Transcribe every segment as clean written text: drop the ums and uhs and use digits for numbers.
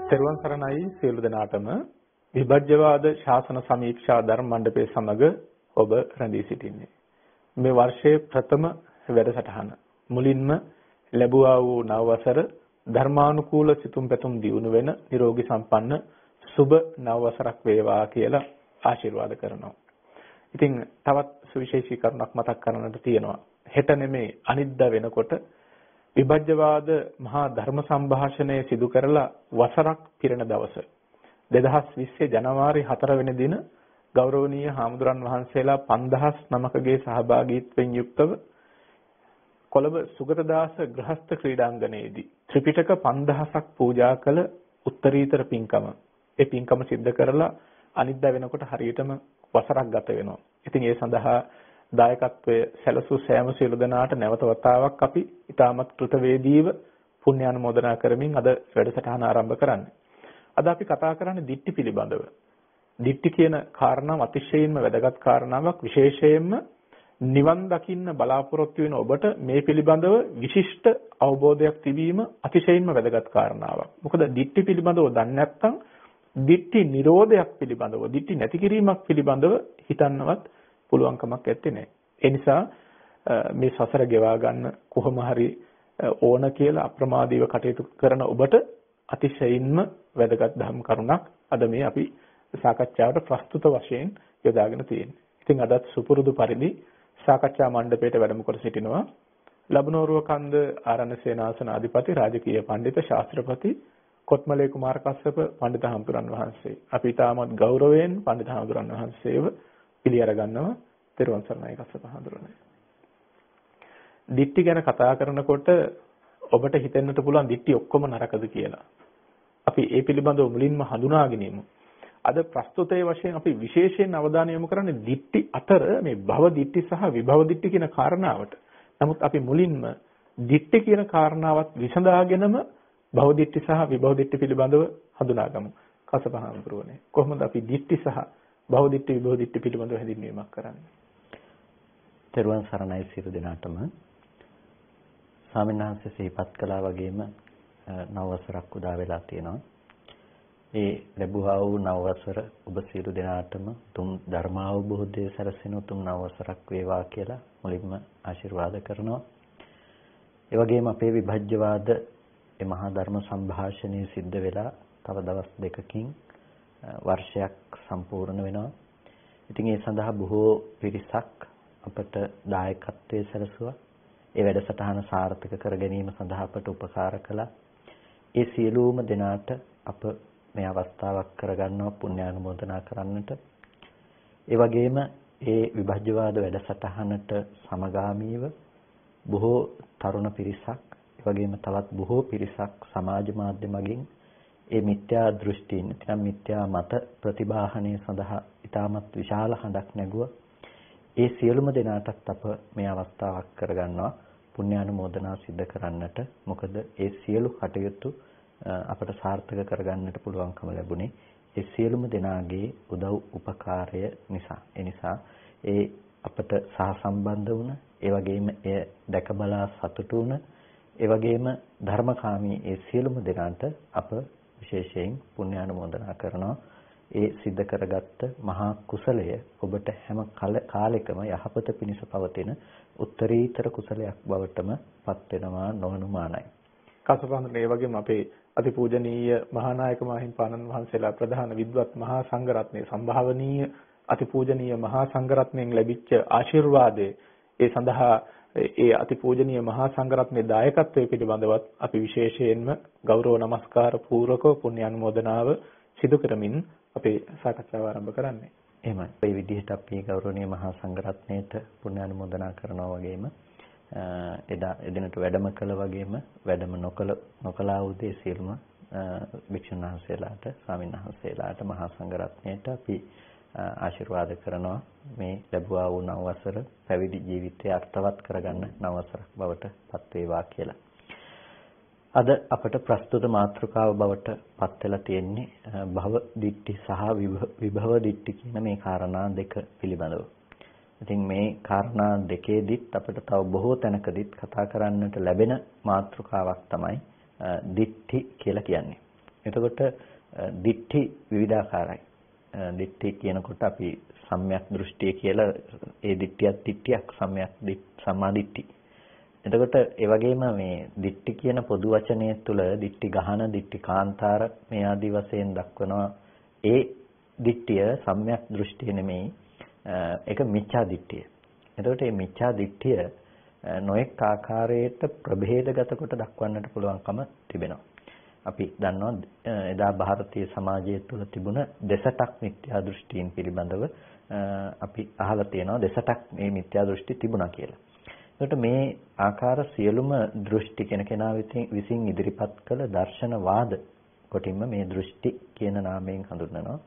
තෙරුවන් සරණයි සියලු දෙනාටම විභජ්‍යවාද ශාසන සමීක්ෂා ධර්ම මණ්ඩපයේ සමග ඔබ රැඳී සිටින්නේ. මේ වර්ෂයේ ප්‍රථම වැඩසටහන මුලින්ම ලැබුවා වූ නව වසර ධර්මානුකූල සිතුම් පැතුම් දියුණු වෙන නිරෝගී සම්පන්න සුබ නව වසරක් වේවා කියලා ආශිර්වාද කරනවා. ඉතින් තවත් සුවිශේෂී කරුණක් මතක් කරන්නට තියෙනවා. හෙට නෙමේ අනිද්දා වෙනකොට විභජ්‍යවාද මහා ධර්ම සංഭാෂණය සිදු කරලා වසරක් පිරෙන දවස 2020 ජනවාරි 4 වෙනි දින ගෞරවනීය හාමුදුරන් වහන්සේලා 5009කගේ සහභාගීත්වයෙන් යුක්තව කොළඹ සුගතදාස ග්‍රහස්ත ක්‍රීඩාංගණයේදී ත්‍රිපිටක 5000ක් පූජා කළ උත්තරීතර පින්කම. ඒ පින්කම සිද්ධ කරලා අනිද්දා වෙනකොට හරියටම වසරක් ගත වෙනවා. ඉතින් ඒ සඳහා දායකත්වයේ සැලසූ සෑම සියලු දෙනාට නැවත වතාවක් අපි ඊටමත් කෘතවේදීව පුණ්‍යානුමෝදනා කරමින් අද වැඩසටහන ආරම්භ කරන්නේ. අද අපි කතා කරන්නේ දිට්ඨි පිළිබඳව. දිට්ඨි කියන කාරණාව අතිශයින්ම වැදගත් කාරණාවක්. විශේෂයෙන්ම නිවන් දකින්න බලාපොරොත්තු වෙන ඔබට මේ පිළිබඳව විශිෂ්ට අවබෝධයක් තිබීම අතිශයින්ම වැදගත් කාරණාවක්. මොකද දිට්ඨි පිළිබඳව දන්නේ නැත්නම් දිට්ඨි නිරෝධයක් පිළිබඳව, දිට්ඨි නැති කිරීමක් පිළිබඳව හිතන්නවත් පුළුවන් කමක් නැත්තේ නේ. ඒ නිසා මේ සසර ගෙවා ගන්න කොහොම හරි ඕන කියලා අප්‍රමාදීව කටයුතු කරන ඔබට අතිශයින්ම වැදගත් ධම් කරුණක් අද මේ අපි සාකච්ඡාවට ප්‍රස්තුත වශයෙන් යොදාගෙන තියෙන්නේ. ඉතින් අදත් සුපුරුදු පරිදි සාකච්ඡා මණ්ඩපයට වැඩම කර සිටිනවා ලබනෝරුව කන්ද ආරණ්‍ය සේනාසන අධිපති රාජකීය පඬිතු ශාස්ත්‍රපති කොත්මලේ කුමාර කස්සප පඬිතු හාමුදුරන් වහන්සේ. අපි ඊටමත් ගෞරවයෙන් පඬිතු හාමුදුරන් වහන්සේව පිළිඅර ගන්නවා. තෙරුවන් සරණයි කස්සප හාමුදුරනේ. දිට්ඨි ගැන කතා කරනකොට ඔබට හිතෙන්නට පුළුවන් දිට්ඨි ඔක්කොම නරකද කියලා. අපි ඒ පිළිබඳව මුලින්ම හඳුනාගෙන ඉමු. අද ප්‍රස්තුතයේ වශයෙන් අපි විශේෂයෙන් අවධානය යොමු කරන්නේ දිට්ඨි අතර මේ භව දිට්ඨි සහ විභව දිට්ඨි කියන කාරණාවට. නමුත් අපි මුලින්ම දිට්ඨි කියන කාරණාවත් විසඳාගෙනම භව දිට්ඨි සහ විභව දිට්ඨි පිළිබඳව හඳුනාගමු. කස්සප හාමුදුරුවනේ කොහොමද අපි දිට්ඨි සහ භව දිට්ඨි විභව දිට්ඨි පිළිබඳව හැඳින්වීමක් කරන්නේ? තෙරුවන් සරණයි සියලු දෙනාටම. ස්වාමීන් වහන්සේ සිහිපත් කළා වගේම නව වසරක් උදා වෙලා තියෙනවා. ඒ ලැබුවා වූ නව වසර ඔබ සියලු දෙනාටම තුම් ධර්මාවබෝධය සැලසෙන උතුම් නව වසරක් වේවා කියලා මුලින්ම ආශිර්වාද කරනවා. ඒ වගේම අපේ විභජ්‍යවාද මේ මහා ධර්ම සංഭാෂණය සිද්ධ වෙලා තව දවස් දෙකකින් වර්ෂයක් සම්පූර්ණ වෙනවා. ඉතින් ඒ සඳහා බොහෝ පිරිසක් අපට දායකත්වයේ සැලසුවා. ඒ වැඩසටහන සාර්ථක කර ගැනීම සඳහා අපට උපකාර කළා. ඒ සියලුම දෙනාට අප මේ අවස්ථාවක් කරගන්නවා පුණ්‍යානුමෝදනා කරන්නට. ඒ වගේම ඒ විභජ්‍යවාද වැඩසටහනට සමගාමීව බොහෝ තරුණ පිරිසක්, ඒ වගේම තවත් බොහෝ පිරිසක් සමාජ මාධ්‍ය මගින් ඒ මිත්‍යා දෘෂ්ටීන්, නැත්නම් මිත්‍යා මත ප්‍රතිබාහනය සඳහා ඉතාමත් විශාල හඬක් නැගුවා. ඒ සියලුම දෙනාටත් අප මේ අවස්ථාවක් කරගන්නවා පුණ්‍යානුමෝදනා සිද්ධ කරන්නට. මොකද ඒ සියලු කටයුතු අපට සාර්ථක කරගන්නට පුළුවන්කම ලැබුණේ ඒ සියලුම දෙනාගේ උදව් උපකාරය නිසා. ඒ නිසා ඒ අපට සහසම්බන්ධ වුණ, ඒ වගේම එය දැක බලා සතුටු වුණ, ඒ වගේම ධර්මකාමී ඒ සියලුම දෙනාට අප විශේෂයෙන් පුණ්‍යානුමෝදනා කරනවා. ඒ සිද්ධ කරගත්ත මහා කුසලය ඔබට හැම කාලෙකම යහපත පිණිස පවතින උත්තරීතර කුසලයක් බවටම පත් වෙනවා නොඅනුමානයි. කසපන්දනේ ඒ වගේම අපේ අතිපූජනීය මහානායක මාහිම්පාණන් වහන්සේලා ප්‍රධාන විද්වත් මහා සංඝරත්නයේ සම්භාවනීය අතිපූජනීය මහා සංඝරත්නයෙන් ලැබිච්ච ආශිර්වාදයේ ඒ සඳහා ඒ අතිපූජනීය මහා සංඝරත්නයේ දායකත්වයේ පිළිබඳවත් අපි විශේෂයෙන්ම ගෞරව නමස්කාර පූර්වකව පුණ්‍යානුමෝදනාව සිදු කරමින් අපේ සාකච්ඡාව ආරම්භ කරන්නේ. එහෙමයි. මේ විදිහට අපි ගෞරවනීය මහා සංඝරත්නයට පුණ්‍යානුමෝදනා කරනවා වගේම එදා එදිනට වැඩම කළ වගේම වැඩම නොකලා වූ දේ සියලුම භික්ෂුන් වහන්සේලාට, ස්වාමීන් වහන්සේලාට, මහා සංඝරත්නයට අපි ආශිර්වාද කරනවා මේ ලැබුවා වූ නව වසර පැවිදි ජීවිතය අර්ථවත් කරගන්න නව වසරක් බවට පත් වේවා කියලා. අද අපට ප්‍රස්තුත මාතෘකාව බවට පත් වෙලා තියෙන්නේ භව දිට්ඨි සහ විභව දිට්ඨි කියන මේ කාරණා දෙක පිළිබඳව. ඉතින් මේ කාරණා දෙකේදීත් අපිට තව බොහෝ තැනකදීත් කතා කරන්නට ලැබෙන මාතෘකාවක් තමයි දිට්ඨි කියලා කියන්නේ. එතකොට දිට්ඨි විවිධාකාරයි. දිට්ඨි කියනකොට අපි සම්‍යක් දෘෂ්ටිය කියලා ඒ දිට්ඨියක් සම්මා දිට්ඨි. එතකොට ඒ වගේම මේ දිට්ඨි කියන පොදු වචනය තුළ දිට්ඨි ගහන, දිට්ඨි කාන්තාර මේ ආදී වශයෙන් දක්වනවා. ඒ දිට්ඨිය සම්‍යක් දෘෂ්ටිය නෙමෙයි. ඒක මිච්ඡා දිට්ඨිය. එතකොට මේ මිච්ඡා දිට්ඨිය නොඑක් ආකාරයට ප්‍රභේදගත කොට දක්වන්නට පුළුවන්කම තිබෙනවා. අපි දන්නවා එදා ಭಾರತೀಯ සමාජය තුළ තිබුණ දෙසටක් මිත්‍යා දෘෂ්ටීන් පිළිබඳව අපි අහලා තියෙනවා දෙසටක් මේ මිත්‍යා දෘෂ්ටි තිබුණා කියලා. එතකොට මේ ආකාර සියලුම දෘෂ්ටි කෙනා විසින් ඉදිරිපත් කළ දර්ශනවාද කොටින්ම මේ දෘෂ්ටි කියන නාමයෙන් හඳුන්වනවා.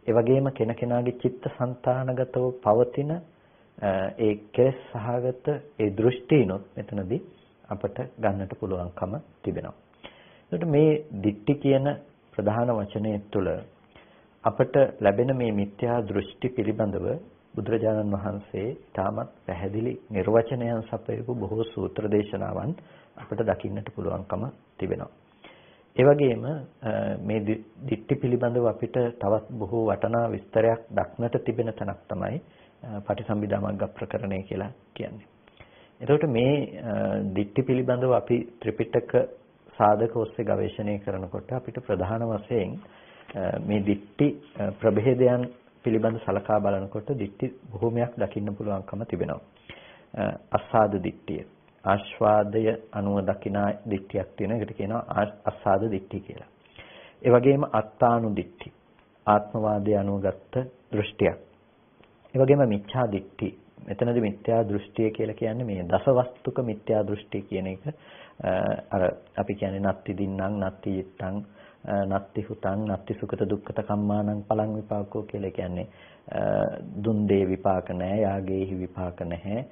ඒ වගේම කෙනාගේ චිත්තසංතානගතව පවතින ඒ කෙලෙස් සහගත ඒ දෘෂ්ටීනොත් මෙතනදී අපට ගන්නට පුළුවන්කම තිබෙනවා. එතකොට මේ දිට්ඨි කියන ප්‍රධාන වචනය තුළ අපට ලැබෙන මේ මිත්‍යා දෘෂ්ටි පිළිබඳව බුදුරජාණන් වහන්සේ තාමත් පැහැදිලි නිර්වචනයන් සපයපු බොහෝ සූත්‍ර දේශනාවන් අපට දකින්නට පුළුවන්කම තිබෙනවා. ඒ වගේම මේ දිට්ඨි පිළිබඳව අපිට තවත් බොහෝ වටිනා විස්තරයක් දක්නට තිබෙන තැනක් තමයි පටිසම්භිදා මග්ග ප්‍රකරණය කියලා කියන්නේ. එතකොට මේ දිට්ඨි පිළිබඳව අපි ත්‍රිපිටක සාධක ඔස්සේ ගවේෂණය කරනකොට අපිට ප්‍රධාන වශයෙන් මේ දිට්ඨි ප්‍රභේදයන් පිළිබඳ සලකා බලනකොට දිට්ඨි බොහෝමයක් දකින්න පුළුවන්කම තිබෙනවා. අස්සාද දිට්ඨිය, ආස්වාදය අනුව දකිනා දිට්ඨියක් තියෙනවා. ඒකට කියනවා අස්සාද දිට්ඨි කියලා. ඒ වගේම අත්තානු දිට්ඨි, ආත්මවාදය අනුව ගත්ත දෘෂ්ටියක්. ඒ වගේම මිච්ඡා දිට්ඨි. මෙතනදී මිත්‍යා දෘෂ්ටිය කියලා කියන්නේ මේ දසවස්තුක මිත්‍යා දෘෂ්ටි කියන එක. අර අපි කියන්නේ නත්ති දින්නම්, නත්ති yittං, නත්ති හුතං, නත්ති සුඛත දුක්ඛත කම්මානං පලං විපාකෝ කියලා කියන්නේ දුන් දේ විපාක නැහැ, යාගේහි විපාක නැහැ,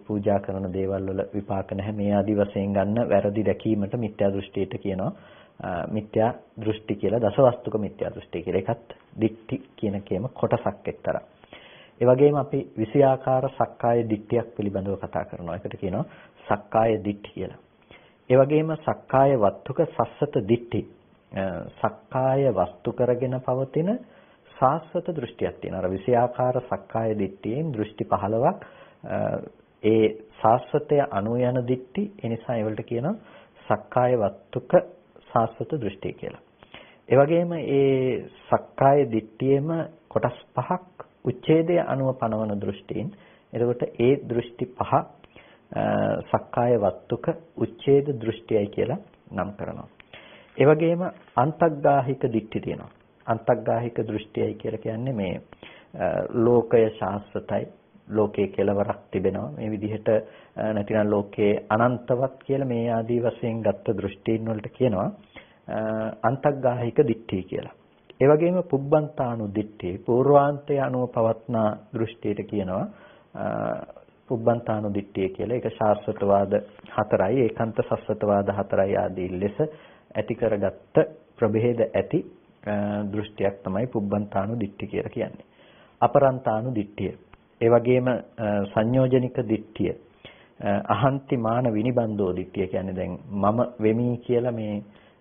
පූජා කරන දේවල් වල විපාක නැහැ. මේ ආදි වශයෙන් ගන්න වැරදි දැකීමට මිත්‍යා දෘෂ්ටියට කියනවා මිත්‍යා දෘෂ්ටි කියලා, දසවස්තුක මිත්‍යා දෘෂ්ටි කියලා. ඒකත් දිට්ඨි කියන කේම කොටසක් එක්තරා. ඒ වගේම අපි 20 ආකාර සක්කාය දිට්ඨියක් පිළිබඳව කතා කරනවා. ඒකට කියනවා සක්කාය දිට්ඨි කියලා. ඒ වගේම සක්කාය වත්තුක සස්සත දිට්ඨි. සක්කාය වස්තු කරගෙන පවතින සාස්වත දෘෂ්ටියක් තියෙනවා. අර 20 ආකාර සක්කාය දිට්ඨියෙන් දෘෂ්ටි 15ක් ඒ සාස්වතය අනු යන දිට්ඨි. ඒ නිසා ඒවලට කියනවා සක්කාය වත්තුක සාස්වත දෘෂ්ටි කියලා. ඒ වගේම ඒ සක්කාය දිට්ඨියේම කොටස් 5ක් උච්ඡේදය අනුව පනවන දෘෂ්ටීන්. එතකොට ඒ දෘෂ්ටි 5 සක්කාය වත්තුක උච්ඡේද දෘෂ්ටියයි කියලා නම් කරනවා. ඒ වගේම අන්තග්ගාහික දිට්ඨි තියෙනවා. අන්තග්ගාහික දෘෂ්ටියයි කියලා කියන්නේ මේ ලෝකය ශාස්ත්‍රයි, ලෝකයේ කෙලවරක් තිබෙනවා. මේ විදිහට නැතිනම් ලෝකයේ අනන්තවත් කියලා මේ ආදී වශයෙන් ගත්ත දෘෂ්ටීන් වලට කියනවා අන්තග්ගාහික දිට්ඨි කියලා. ඒ වගේම පුබ්බන්තානු දිට්ඨි, පූර්වාන්තය අනුව පවත්නා දෘෂ්ටියට කියනවා පුබ්බන්තානු දිට්ඨිය කියලා. ඒක ශාස්ත්‍රවාද 4යි, ඒකාන්ත සස්සතවාද 4යි ආදී ලෙස ඇති කරගත්ත ප්‍රභේද ඇති දෘෂ්ටියක් තමයි පුබ්බන්තානු දිට්ඨි කියලා කියන්නේ. අපරන්තානු දිට්ඨිය. ඒ වගේම සංයෝජනික දිට්ඨිය. අහන්ති මාන විනිබන්දෝ දිට්ඨිය කියන්නේ දැන් මම වෙමි කියලා මේ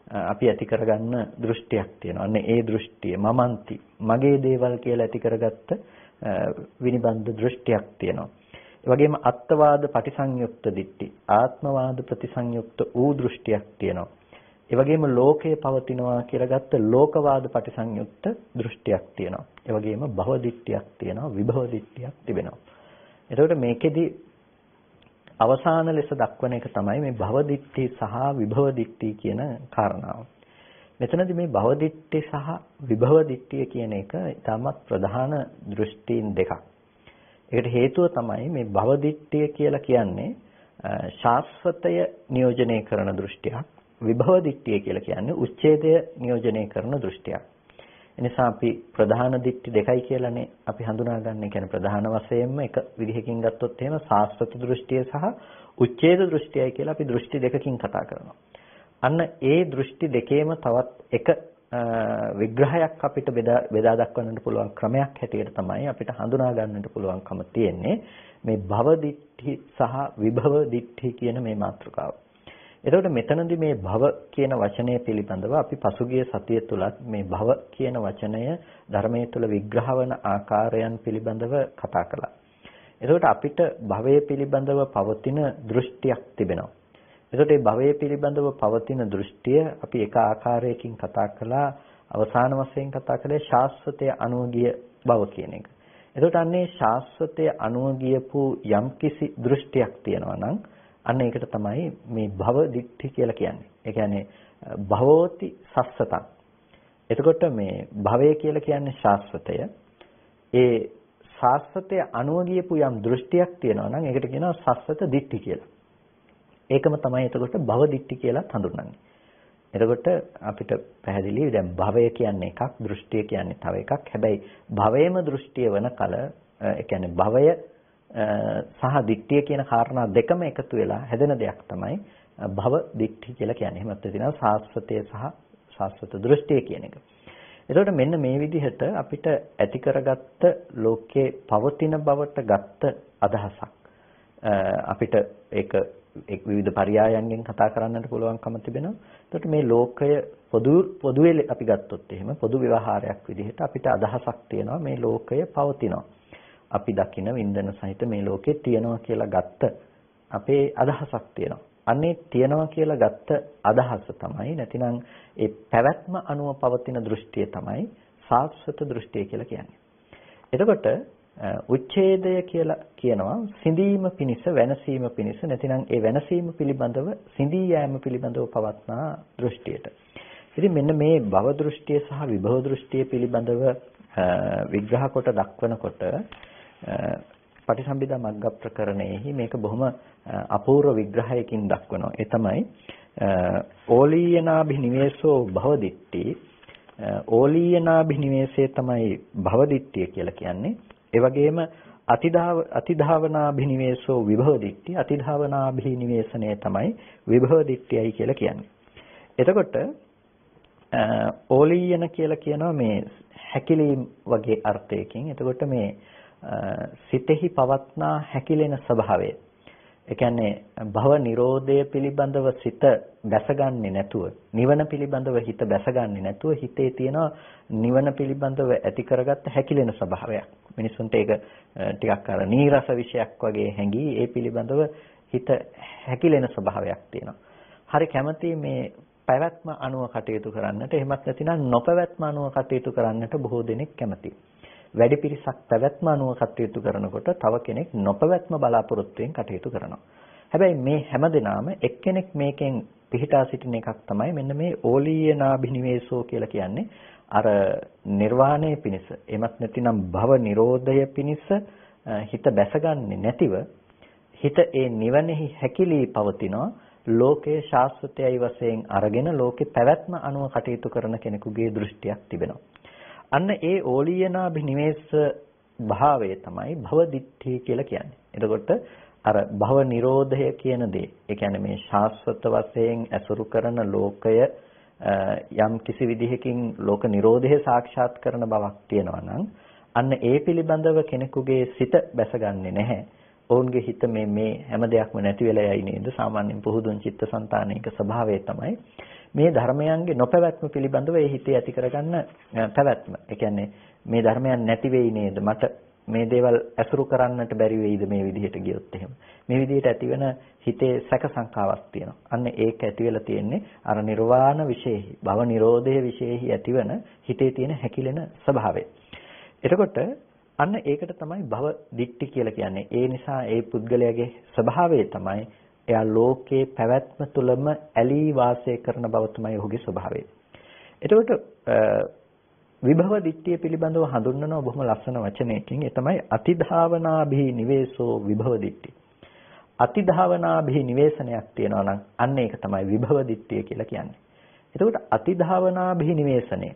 අපි ඇති කරගන්න දෘෂ්ටියක් තියෙනවා. අන්න ඒ දෘෂ්ටිය මමන්ති, මගේ දේවල් කියලා ඇති කරගත්ත විනිබන්ද දෘෂ්ටියක් තියෙනවා. ඒ වගේම අත්වාද පටිසංයුක්ත දිට්ඨි, ආත්මවාද ප්‍රතිසංයුක්ත ඌ දෘෂ්ටියක් තියෙනවා. ඒ වගේම ලෝකයේ පවතිනවා කියලා ගත්ත ලෝකවාද පටිසංයුක්ත දෘෂ්ටියක් තියෙනවා. ඒ වගේම භව දිට්ඨියක් තියෙනවා, විභව දිට්ඨියක් තිබෙනවා. එතකොට මේකෙදි අවසාන ලෙස දක්වන එක තමයි මේ භව දිට්ඨි සහ විභව දිට්ඨි කියන කාරණාව. මෙතනදී මේ භව දිට්ඨි සහ විභව දිට්ඨිය කියන එක ඉතාමත් ප්‍රධාන දෘෂ්ටීන් දෙකක්. ඒකට හේතුව තමයි මේ භව දිට්ඨිය කියලා කියන්නේ ශාස්වතය නියෝජනය කරන දෘෂ්ටියක්. විභව දිට්ඨිය කියලා කියන්නේ උච්ඡේදය නියෝජනය කරන දෘෂ්ටියක්. එනිසා අපි ප්‍රධාන දිට්ඨි දෙකයි කියලානේ අපි හඳුනාගන්නේ. කියන්නේ ප්‍රධාන වශයෙන්ම එක විදිහකින් ගත්තොත් එහෙම සාස්වත දෘෂ්ටිය සහ උච්ඡේද දෘෂ්ටියයි කියලා අපි දෘෂ්ටි දෙකකින් කතා කරනවා. අන්න ඒ දෘෂ්ටි දෙකේම තවත් එක විග්‍රහයක් අපිට බෙදා දක්වන්නට පුළුවන් ක්‍රමයක් හැටියට තමයි අපිට හඳුනා ගන්නට පුළුවන්කම තියෙන්නේ මේ භව දිට්ඨි සහ විභව දිට්ඨි කියන මේ මාතෘකාව. එතකොට මෙතනදී මේ භව කියන වචනය පිළිබඳව අපි පසුගිය සතිය තුලත් මේ භව කියන වචනය ධර්මයේ තුල විග්‍රහ වන ආකාරයන් පිළිබඳව කතා කළා. එතකොට අපිට භවය පිළිබඳව පවතින දෘෂ්ටියක් තිබෙනවා. එතකොට මේ භවය පිළිබඳව පවතින දෘෂ්ටිය අපි එක ආකාරයකින් කතා කළා. අවසාන වශයෙන් කතා කළේ ශාස්ත්‍රයේ අනුව ගිය බව කියන එක. එතකොට අන්නේ ශාස්ත්‍රයේ අනුව ගියපු යම්කිසි දෘෂ්ටියක් තියෙනවා නම් අන්න ඒකට තමයි මේ භව දිට්ඨි කියලා කියන්නේ. ඒ කියන්නේ භවෝති සස්සතං. එතකොට මේ භවය කියලා කියන්නේ ශාස්ත්‍රය. ඒ ශාස්ත්‍රයේ අනුව ගියපු යම් දෘෂ්ටියක් තියෙනවා නම් ඒකට කියනවා සස්සත දිට්ඨි කියලා. ඒකම තමයි එතකොට භව දිට්ඨි කියලා හඳුන්වන්නේ. එතකොට අපිට පැහැදිලි දැන් භවය කියන්නේ එකක්, දෘෂ්ටිය කියන්නේ තව එකක්. හැබැයි භවයේම දෘෂ්ටිය වෙන කල ඒ කියන්නේ භවය සහ දිට්ඨිය කියන කාරණා දෙකම එකතු වෙලා හැදෙන දෙයක් තමයි භව දිට්ඨි කියලා කියන්නේ. එහෙමත් තියෙනවා ශාස්ත්‍රය සහ ශාස්ත්‍රත දෘෂ්ටිය කියන එක. එතකොට මෙන්න මේ විදිහට අපිට ඇති කරගත්ත ලෝකයේ පවතින බවට ගත්ත අදහසක් අපිට ඒක විවිධ පරයයන්ගෙන් කතා කරන්නට පුළුවන්කම තිබෙනවා. එතකොට මේ ලෝකය පොදුවේ අපි ගත්තොත් එහෙම පොදු ව්‍යවහාරයක් විදිහට අපිට අදහසක් තියෙනවා මේ ලෝකය පවතිනවා. අපි දකින වින්දන සහිත මේ ලෝකේ තියෙනවා කියලා ගත්ත අපේ අදහසක් තියෙනවා. අන්නේ තියෙනවා කියලා ගත්ත අදහස තමයි නැතිනම් ඒ පැවැත්ම අනුව පවතින දෘෂ්ටිය තමයි සාස්වත දෘෂ්ටිය කියලා කියන්නේ. එතකොට උච්ඡේදය කියලා කියනවා සිඳීම පිණිස වෙනසීම පිණිස නැතිනම් ඒ වෙනසීම පිළිබඳව සිඳී යෑම පිළිබඳව පවත්නා දෘෂ්ටියට. ඉතින් මෙන්න මේ භව දෘෂ්ටිය සහ විභව දෘෂ්ටිය පිළිබඳව විග්‍රහ කොට දක්වනකොට පටිසම්භිදා මග්ග ප්‍රකරණයෙහි මේක බොහොම අපූර්ව විග්‍රහයකින් දක්වනවා. ඒ තමයි ඕලීයනාභිනිවේසෝ භවදිට්ඨි. ඕලීයනාභිනිවේසයේ තමයි භවදිට්ඨිය කියලා කියන්නේ. ඒ වගේම අතිධාවනාභිනිවේසෝ විභවදිට්ඨි. අතිධාවනාභිනිවේෂණය තමයි විභවදිට්ඨියයි කියලා කියන්නේ. එතකොට ඕලීයන කියලා කියනවා මේ හැකිලීම් වගේ අර්ථයකින්. එතකොට මේ සිතෙහි පවත්නා හැකිලෙන ස්වභාවය. ඒ කියන්නේ භව නිරෝධය පිළිබඳව සිත දැසගන්නේ නැතුව, නිවන පිළිබඳව හිත දැසගන්නේ නැතුව හිතේ තියෙන නිවන පිළිබඳව ඇති කරගත්ත හැකිලෙන ස්වභාවයක්. මිනිසුන්ට ඒක ටිකක් අර නීරස විශයක් වගේ හැඟී ඒ පිළිබඳව හිත හැකිලෙන ස්වභාවයක් තියෙනවා. හරි කැමති මේ පැවැත්ම අනුව කටයුතු කරන්නට, එහෙමත් නැතිනම් නොපැවැත්ම අනුව කටයුතු කරන්නට බොහෝ දෙනෙක් කැමතියි. වැඩි පිරිසක් පැවැත්ම අනුව කටයුතු කරනකොට තව කෙනෙක් නොපැවැත්ම බලාපොරොත්තුෙන් කටයුතු කරනවා. හැබැයි මේ හැමදෙනාම එක්කෙනෙක් මේකෙන් පිහිටා සිටින එකක් තමයි මෙන්න මේ ඕලීයනාභිනිවේසෝ කියලා කියන්නේ. අර නිර්වාණය පිණිස, එමත් නැතිනම් භව නිරෝධය පිණිස හිත බැසගන්නේ නැතිව හිත ඒ නිවනෙහි හැකිලී පවතිනවා. ලෝකයේ ශාස්ත්‍රයයි වශයෙන් අරගෙන ලෝකේ පැවැත්ම අනුව කටයුතු කරන කෙනෙකුගේ දෘෂ්ටියක් තිබෙනවා. අන්න ඒ ඕලීයනාභිනිවේෂ භාවය තමයි භවදිට්ඨි කියලා කියන්නේ. එතකොට අර භව නිරෝධය කියන දේ, ඒ කියන්නේ මේ ශාස්ත්‍රත වශයෙන් ඇසුරු කරන ලෝකය යම් කිසි විදිහකින් ලෝක නිරෝධය සාක්ෂාත් කරන බවක් තියෙනවා නම් අන්න ඒ පිළිබඳව කෙනෙකුගේ සිත බැසගන්නේ නැහැ. ඔවුන්ගේ හිත මේ හැම දෙයක්ම නැති වෙලා යයි නේද? සාමාන්‍යයෙන් පුහුදුන් චිත්තසංතානයක ස්වභාවය තමයි මේ ධර්මයන්ගේ නොපැවැත්ම පිළිබඳව ඒ හිතේ ඇති කරගන්න පැවැත්ම. ඒ කියන්නේ මේ ධර්මයන් නැති වෙයි නේද? මට මේ දේවල් ඇසුරු කරන්නට බැරි වෙයිද මේ විදිහට ගියොත් එහෙම. මේ විදිහට ඇතිවෙන හිතේ සැක සංකාවක් තියෙනවා. අන්න ඒක ඇති වෙලා තියෙන්නේ අර නිර්වාණ විශේෂයි, භව නිරෝධයේ විශේෂයි ඇතිවන හිතේ තියෙන හැකිලෙන ස්වභාවය. එතකොට අන්න ඒකට තමයි භව දිට්ඨි කියලා කියන්නේ. ඒ නිසා ඒ පුද්ගලයාගේ ස්වභාවය තමයි එයා ලෝකේ පැවැත්ම තුළම ඇලී වාසය කරන බව තමයි ඔහුගේ ස්වභාවය. එතකොට විභව දිට්ඨිය පිළිබඳව හඳුන්වන බොහොම ලස්සන වචනයකින් ඒ තමයි අතිධාවනාභි නිවේසෝ විභව දිට්ඨි. අතිධාවනාභි නිවේෂණයක් තියෙනවා නම් අන්න ඒක තමයි විභව දිට්ඨිය කියලා කියන්නේ. එතකොට අතිධාවනාභි නිවේෂණය.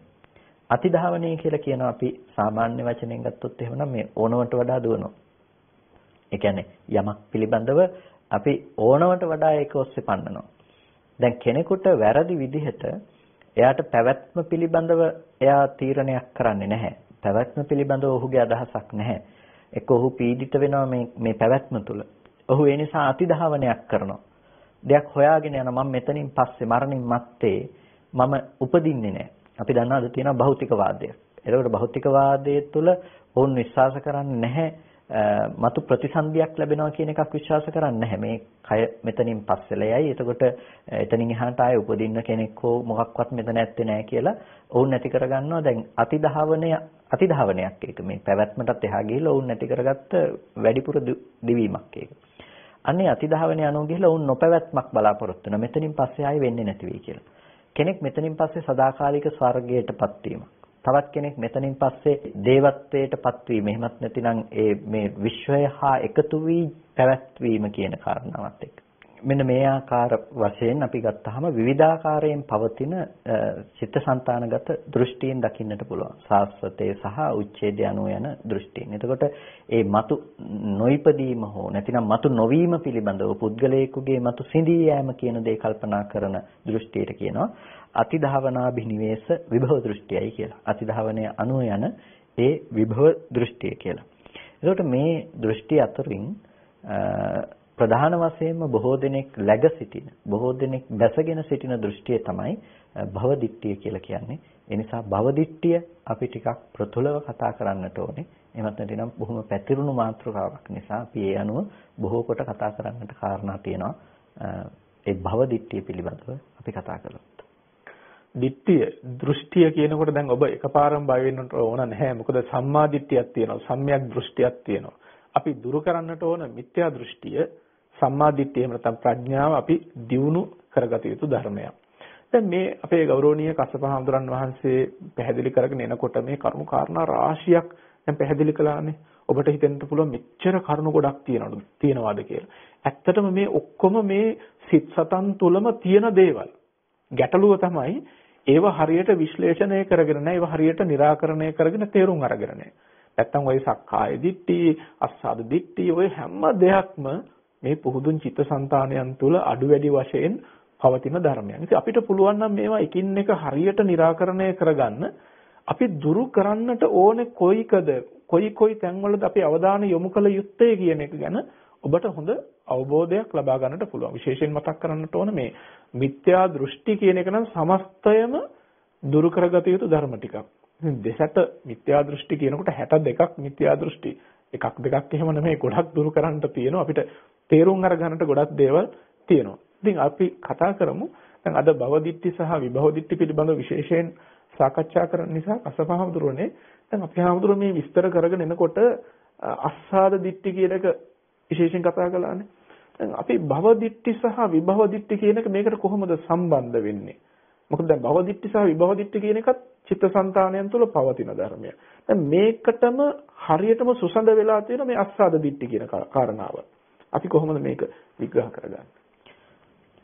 අතිධාවනය කියලා කියනවා අපි සාමාන්‍ය වචනෙන් ගත්තොත් එහෙමනම් මේ ඕනවට වඩා දුවනවා. ඒ කියන්නේ යමක් පිළිබඳව අපි ඕනවට වඩා ඒක ඔස්සේ පන්නනවා. දැන් කෙනෙකුට වැරදි විදිහට එයාට පැවැත්ම පිළිබඳව එයා තීරණයක් කරන්නේ නැහැ. පැවැත්ම පිළිබඳව ඔහුගේ අදහසක් නැහැ. එක්ක ඔහු පීඩිත වෙනවා මේ පැවැත්ම තුල. ඔහු ඒ නිසා අතිධාවනයක් කරනවා. දෙයක් හොයාගෙන යන මම මෙතනින් පස්සේ මරණින් මත්තේ මම උපදින්නේ නැහැ. අපි දන්නවා අද තියෙන භෞතිකවාදය. ඒකට භෞතිකවාදයේ තුල වුන් විශ්වාස කරන්නේ නැහැ මතු ප්‍රතිසන්දියක් ලැබෙනවා කියන එකක් විශ්වාස කරන්නේ නැහැ. මේ කය මෙතනින් පස්සෙලයයි. එතකොට එතනින් එහාට ආයේ උපදින්න කෙනෙක් හෝ මොකක්වත් මෙතන ඇත්තේ නැහැ කියලා වුන් නැති කරගන්නවා. දැන් අතිධාවනයක් ඒක. මේ පැවැත්මටත් එහා ගිහිල්ලා වුන් නැති කරගත්ත වැඩිපුර දිවීමක් ඒක. අනේ අතිධාවනය අනුව ගිහිල්ලා වුන් නොපැවැත්මක් බලාපොරොත්තු වෙනවා. මෙතනින් පස්සේ ආයේ වෙන්නේ නැති වෙයි කියලා. කෙනෙක් මෙතනින් පස්සේ සදාකාලික ස්වර්ගයටපත් වීම. තවත් කෙනෙක් මෙතනින් පස්සේ දේවත්වයටපත් වීම. එහෙමත් නැතිනම් මේ විශ්වය හා එකතු වී පැවැත්වීම කියන කාරණාවත් එක්ක. මෙන්න මේ ආකාර වශයෙන් අපි ගත්තාම විවිධාකාරයෙන් පවතින චිත්තසංතානගත දෘෂ්ටීන් දකින්නට පුළුවන්. සාස්වතේ සහ උච්ඡේදය අනුව යන දෘෂ්ටීන්. එතකොට ඒ මතු නොයිපදීම හෝ නැතිනම් මතු නොවීම පිළිබඳව පුද්ගලයෙකුගේ මතු සිඳී යෑම කියන දේ කල්පනා කරන දෘෂ්ටියට කියනවා අතිධාවනාභිනිවේෂ විභව දෘෂ්ටියයි කියලා. අතිධාවනය අනුව යන ඒ විභව දෘෂ්ටිය කියලා. එතකොට මේ දෘෂ්ටි අතරින් ප්‍රධාන වශයෙන්ම බොහෝ දෙනෙක් läග සිටින බොහෝ දෙනෙක් දැසගෙන සිටින දෘෂ්ටිය තමයි භවදිට්ඨිය කියලා කියන්නේ. ඒ නිසා භවදිට්ඨිය අපි ටිකක් ප්‍රතුලව කතා කරන්නට ඕනේ. එහෙමත් නැතිනම් බොහොම පැතිරුණු මාතෘකාවක් නිසා අපි ඒ අනුව බොහෝ කොට කතා කරන්නට කාරණා තියෙනවා. ඒ භවදිට්ඨිය පිළිබඳව අපි කතා කළොත්. දිට්ඨිය දෘෂ්ටිය කියනකොට දැන් ඔබ එකපාරම බය වෙන්නට ඕන නැහැ. මොකද සම්මා දිට්ඨියක් තියෙනවා, සම්‍යක් දෘෂ්ටියක් තියෙනවා. අපි දුරු කරන්නට ඕන මිත්‍යා දෘෂ්ටිය, සම්මා දිට්ඨිය එහෙම නැත්නම් ප්‍රඥාව අපි දියුණු කරගත යුතු ධර්මයක්. දැන් මේ අපේ ගෞරවනීය කස්සප හාමුදුරන් වහන්සේ පැහැදිලි කරගෙන එනකොට මේ කරුණු කාරණා රාශියක් දැන් පැහැදිලි කළානේ. ඔබට හිතෙන්න පුළුවන් මෙච්චර කරුණු ගොඩක් තියනවාද කියලා. ඇත්තටම මේ ඔක්කොම මේ සිත් සතන් තුලම තියෙන දේවල්. ගැටලුව තමයි ඒව හරියට විශ්ලේෂණය කරගෙන නැහැ, ඒව හරියට निराකරණය කරගෙන තේරුම් අරගෙන නැහැ. නැත්තම් ওই සක්කාය දිට්ඨි, අස්සාද දිට්ඨි ඔය හැම දෙයක්ම මේ පුහුදුන් චිත්තසංතානයන් තුල අඩු වැඩි වශයෙන් පවතින ධර්මයන්. ඉතින් අපිට පුළුවන් නම් මේවා එකින් එක හරියට निराකරණය කරගන්න අපි දුරු කරන්නට ඕනේ කොයි තැන්වලද අපි අවධානය යොමු කළ යුත්තේ කියන එක ගැන ඔබට හොඳ අවබෝධයක් ලබා ගන්නට පුළුවන්. විශේෂයෙන් මතක් කරන්නට ඕන මේ මිත්‍යා දෘෂ්ටි කියන එක නම් සමස්තයම දුරු කරගත යුතු ධර්ම ටිකක්. දෙසට මිත්‍යා දෘෂ්ටි කියනකොට 62ක් මිත්‍යා දෘෂ්ටි. එකක් දෙකක් එහෙම නෙමෙයි, ගොඩක් දුරු කරන්නට තියෙනවා. අපිට තේරුම් අරගන්නට ගොඩක් දේවල් තියෙනවා. ඉතින් අපි කතා කරමු දැන් අද භවදිට්ඨි සහ විභවදිට්ඨි පිළිබඳව විශේෂයෙන් සාකච්ඡා කරන නිසා අසපහමුදුරනේ දැන් අපි හමුදුර මේ විස්තර කරගෙන එනකොට අස්සාද දිට්ඨි කියන එක විශේෂයෙන් කතා කළානේ. දැන් අපි භවදිට්ඨි සහ විභවදිට්ඨි කියන එක මේකට කොහොමද සම්බන්ධ වෙන්නේ? මොකද දැන් භවදිට්ඨි සහ විභවදිට්ඨි කියන එකත් චිත්තසංතානයන් තුළ පවතින ධර්මයක්. දැන් මේකටම හරියටම සුසඳ වෙලා තියෙන මේ අස්සාද දිට්ඨි කියන කාරණාව. අපි කොහොමද මේක විග්‍රහ කරගන්නේ?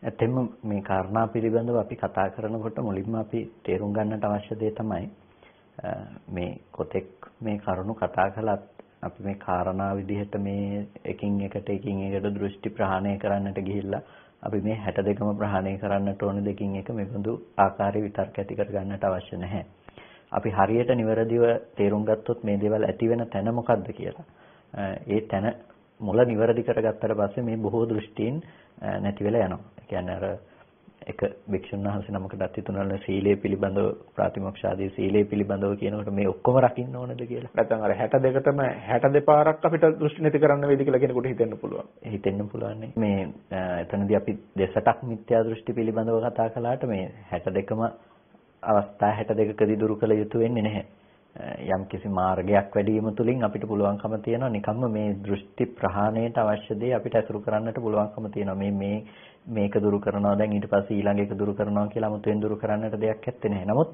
ඇත්තෙන්ම මේ කාරණා පිළිබඳව අපි කතා කරනකොට මුලින්ම අපි තේරුම් ගන්නට අවශ්‍ය දේ තමයි මේ කොතෙක් මේ කරුණු කතා කළත් අපි මේ කාරණා විදිහට මේ එකින් එකට දෘෂ්ටි ප්‍රහාණය කරන්නට ගිහිල්ලා අපි මේ 62ම ප්‍රහාණය කරන්නට ඕන දෙකින් එක මෙබඳු ආකාරයේ විතර්ක ඇති කර ගන්නට අවශ්‍ය නැහැ. අපි හරියට නිවැරදිව තේරුම් ගත්තොත් මේ දේවල් ඇති වෙන තැන මොකක්ද කියලා. ඒ තැන මුල නිවැරදි කරගත්තට පස්සේ මේ බොහෝ දෘෂ්ටීන් නැති වෙලා යනවා. ඒ කියන්නේ අර එක භික්ෂුන් වහන්සේ නමකටත් හිතුණාල සීලය පිළිබඳව ප්‍රාතිමොක්ෂාදී සීලය පිළිබඳව කියනකොට මේ ඔක්කොම රකින්න ඕනද කියලා. නැත්නම් අර 62ටම 62 පාරක් අපිට දෘෂ්ටි නැති කරන්න වේද කියලා කෙනෙකුට හිතෙන්න පුළුවන්. හිතෙන්න පුළුවන් නේ. මේ එතනදී අපි දෙසටක් මිත්‍යා දෘෂ්ටි පිළිබඳව කතා කළාට මේ 62ම අවස්ථා 62කදී දුරු කළ යුතු වෙන්නේ නැහැ. යම් කිසි මාර්ගයක් වැඩි වීම තුලින් අපිට පුළුවන්කම තියෙනවා නිකම්ම මේ දෘෂ්ටි ප්‍රහාණයට අවශ්‍ය දේ අපිට අසුරු කරන්නට පුළුවන්කම තියෙනවා. මේක දුරු කරනවා දැන් ඊට පස්සේ ඊළඟ එක දුරු කරනවා කියලා 아무තෙන් දුරු කරන්නට දෙයක් නැත්තේ නෑ. නමුත්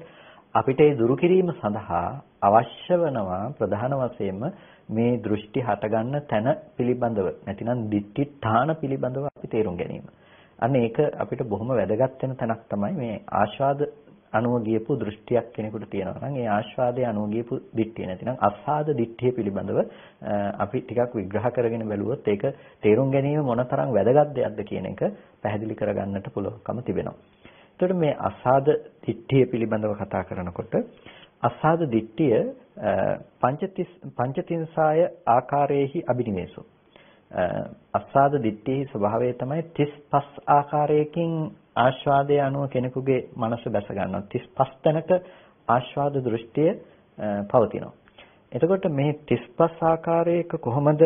අපිට ඒ දුරු කිරීම සඳහා අවශ්‍ය වෙනවා ප්‍රධාන වශයෙන්ම මේ දෘෂ්ටි හටගන්න තැන පිළිබඳව නැතිනම් දිට්ඨිඨාන පිළිබඳව අපි තේරුම් ගැනීම. අන්න ඒක අපිට බොහොම වැදගත් වෙන තැනක් තමයි මේ ආස්වාද අනුව ගියපු දෘෂ්ටියක් කෙනෙකුට තියෙනවා නම් ඒ ආස්වාදයේ අනුව ගියපු දිට්ඨිය නැතිනම් අස්සාද දිට්ඨිය පිළිබඳව අපි ටිකක් විග්‍රහ කරගෙන බැලුවොත් ඒක තේරුම් ගැනීම මොනතරම් වැදගත් දෙයක්ද කියන එක පැහැදිලි කරගන්නට පුළුවන්කම තිබෙනවා. එතකොට මේ අස්සාද දිට්ඨිය පිළිබඳව කතා කරනකොට අස්සාද දිට්ඨිය පංචතින්සාය ආකාරයේහි අබිනිවේසෝ. අස්සාද දිට්ඨියේ ස්වභාවය තමයි 35 ආකාරයකින් ආස්වාදයේ අනුව කෙනෙකුගේ මනස බැස ගන්නවා. 35 තැනක ආස්වාද දෘෂ්ටිය පවතිනවා. එතකොට මේ 35 ආකාරයක කොහොමද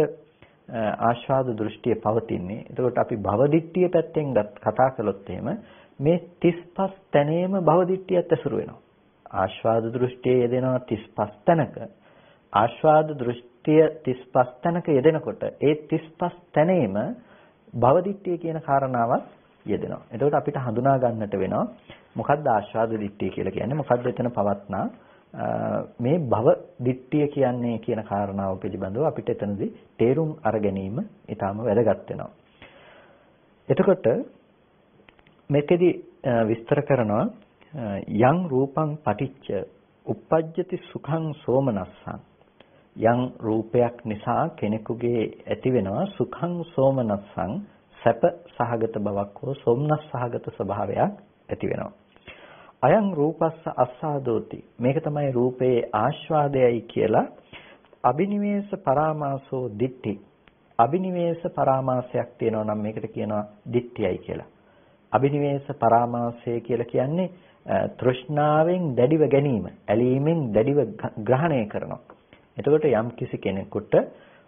ආස්වාද දෘෂ්ටිය පවතින්නේ? එතකොට අපි භව දිට්ඨිය පැත්තෙන් කතා කළොත් එහෙම මේ 35 තැනේම භව දිට්ඨියත් ඇසුරු වෙනවා. ආස්වාද දෘෂ්ටියේ යෙදෙනවා 35 තැනක. ආස්වාද දෘෂ්ටිය 35 තැනක යෙදෙනකොට ඒ 35 තැනේම භව දිට්ඨිය කියන කාරණාවත් යෙදෙනවා. එතකොට අපිට හඳුනා ගන්නට වෙනවා මොකක්ද ආස්වාද දිට්ඨිය කියලා කියන්නේ? මොකක්ද එතන පවත්නා මේ භව දිට්ඨිය කියන්නේ කියන කාරණාව පිළිබඳව අපිට එතනදී තේරුම් අර ගැනීම ඊටාම වැදගත් වෙනවා. එතකොට මේකෙදි විස්තර කරනවා යං රූපං පටිච්ච uppajjati සුඛං සෝමනස්සං යං රූපයක් නිසා කෙනෙකුගේ ඇති වෙනවා සුඛං සෝමනස්සං සැප සහගත බවක් හෝ සොම්නස් සහගත ස්වභාවයක් ඇති වෙනවා. අයං රූපස්ස අස්සාදෝති මේක තමයි රූපයේ ආස්වාදයයි කියලා අබිනිවේෂ පරාමාසෝ දිට්ඨි අබිනිවේෂ පරාමාසයක් තියෙනවා නම් මේකට කියනවා දිට්ඨියයි කියලා. අබිනිවේෂ පරාමාසය කියලා කියන්නේ තෘෂ්ණාවෙන් දැඩිව ගැනීම, ඇලීමෙන් දැඩිව ග්‍රහණය කරනවා. එතකොට යම් කිසි කෙනෙකුට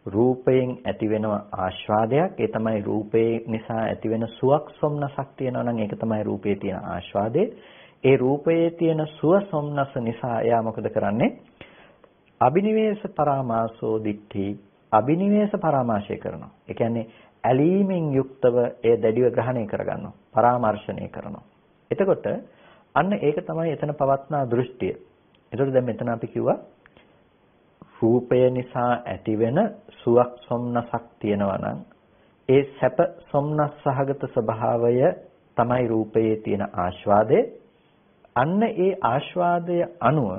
රූපයෙන් ඇතිවෙන ආස්වාදයක්, ඒ තමයි රූපේ නිසා ඇතිවෙන සුවක් සොම්නසක් තියෙනවා නම් ඒක තමයි රූපේ තියෙන ආස්වාදය. ඒ රූපයේ තියෙන සුව සොම්නස නිසා එයා මොකද කරන්නේ? අබිනිවේෂ පරාමාසෝ දිට්ඨි අබිනිවේෂ පරාමාශය කරනවා. ඒ කියන්නේ ඇලීමෙන් යුක්තව එය දැඩිව ග්‍රහණය කරගන්නවා, පරාමර්ශණය කරනවා. එතකොට අන්න ඒක තමයි එතන පවත්නා දෘෂ්ටිය. එතකොට දැන් මෙතන අපි කිව්වා රූපය නිසා ඇතිවෙන සුවක් සොම්නසක් තියෙනවා නම් ඒ සැප සොම්නස් සහගත ස්වභාවය තමයි රූපයේ තියෙන ආස්වාදය. අන්න ඒ ආස්වාදය අනුව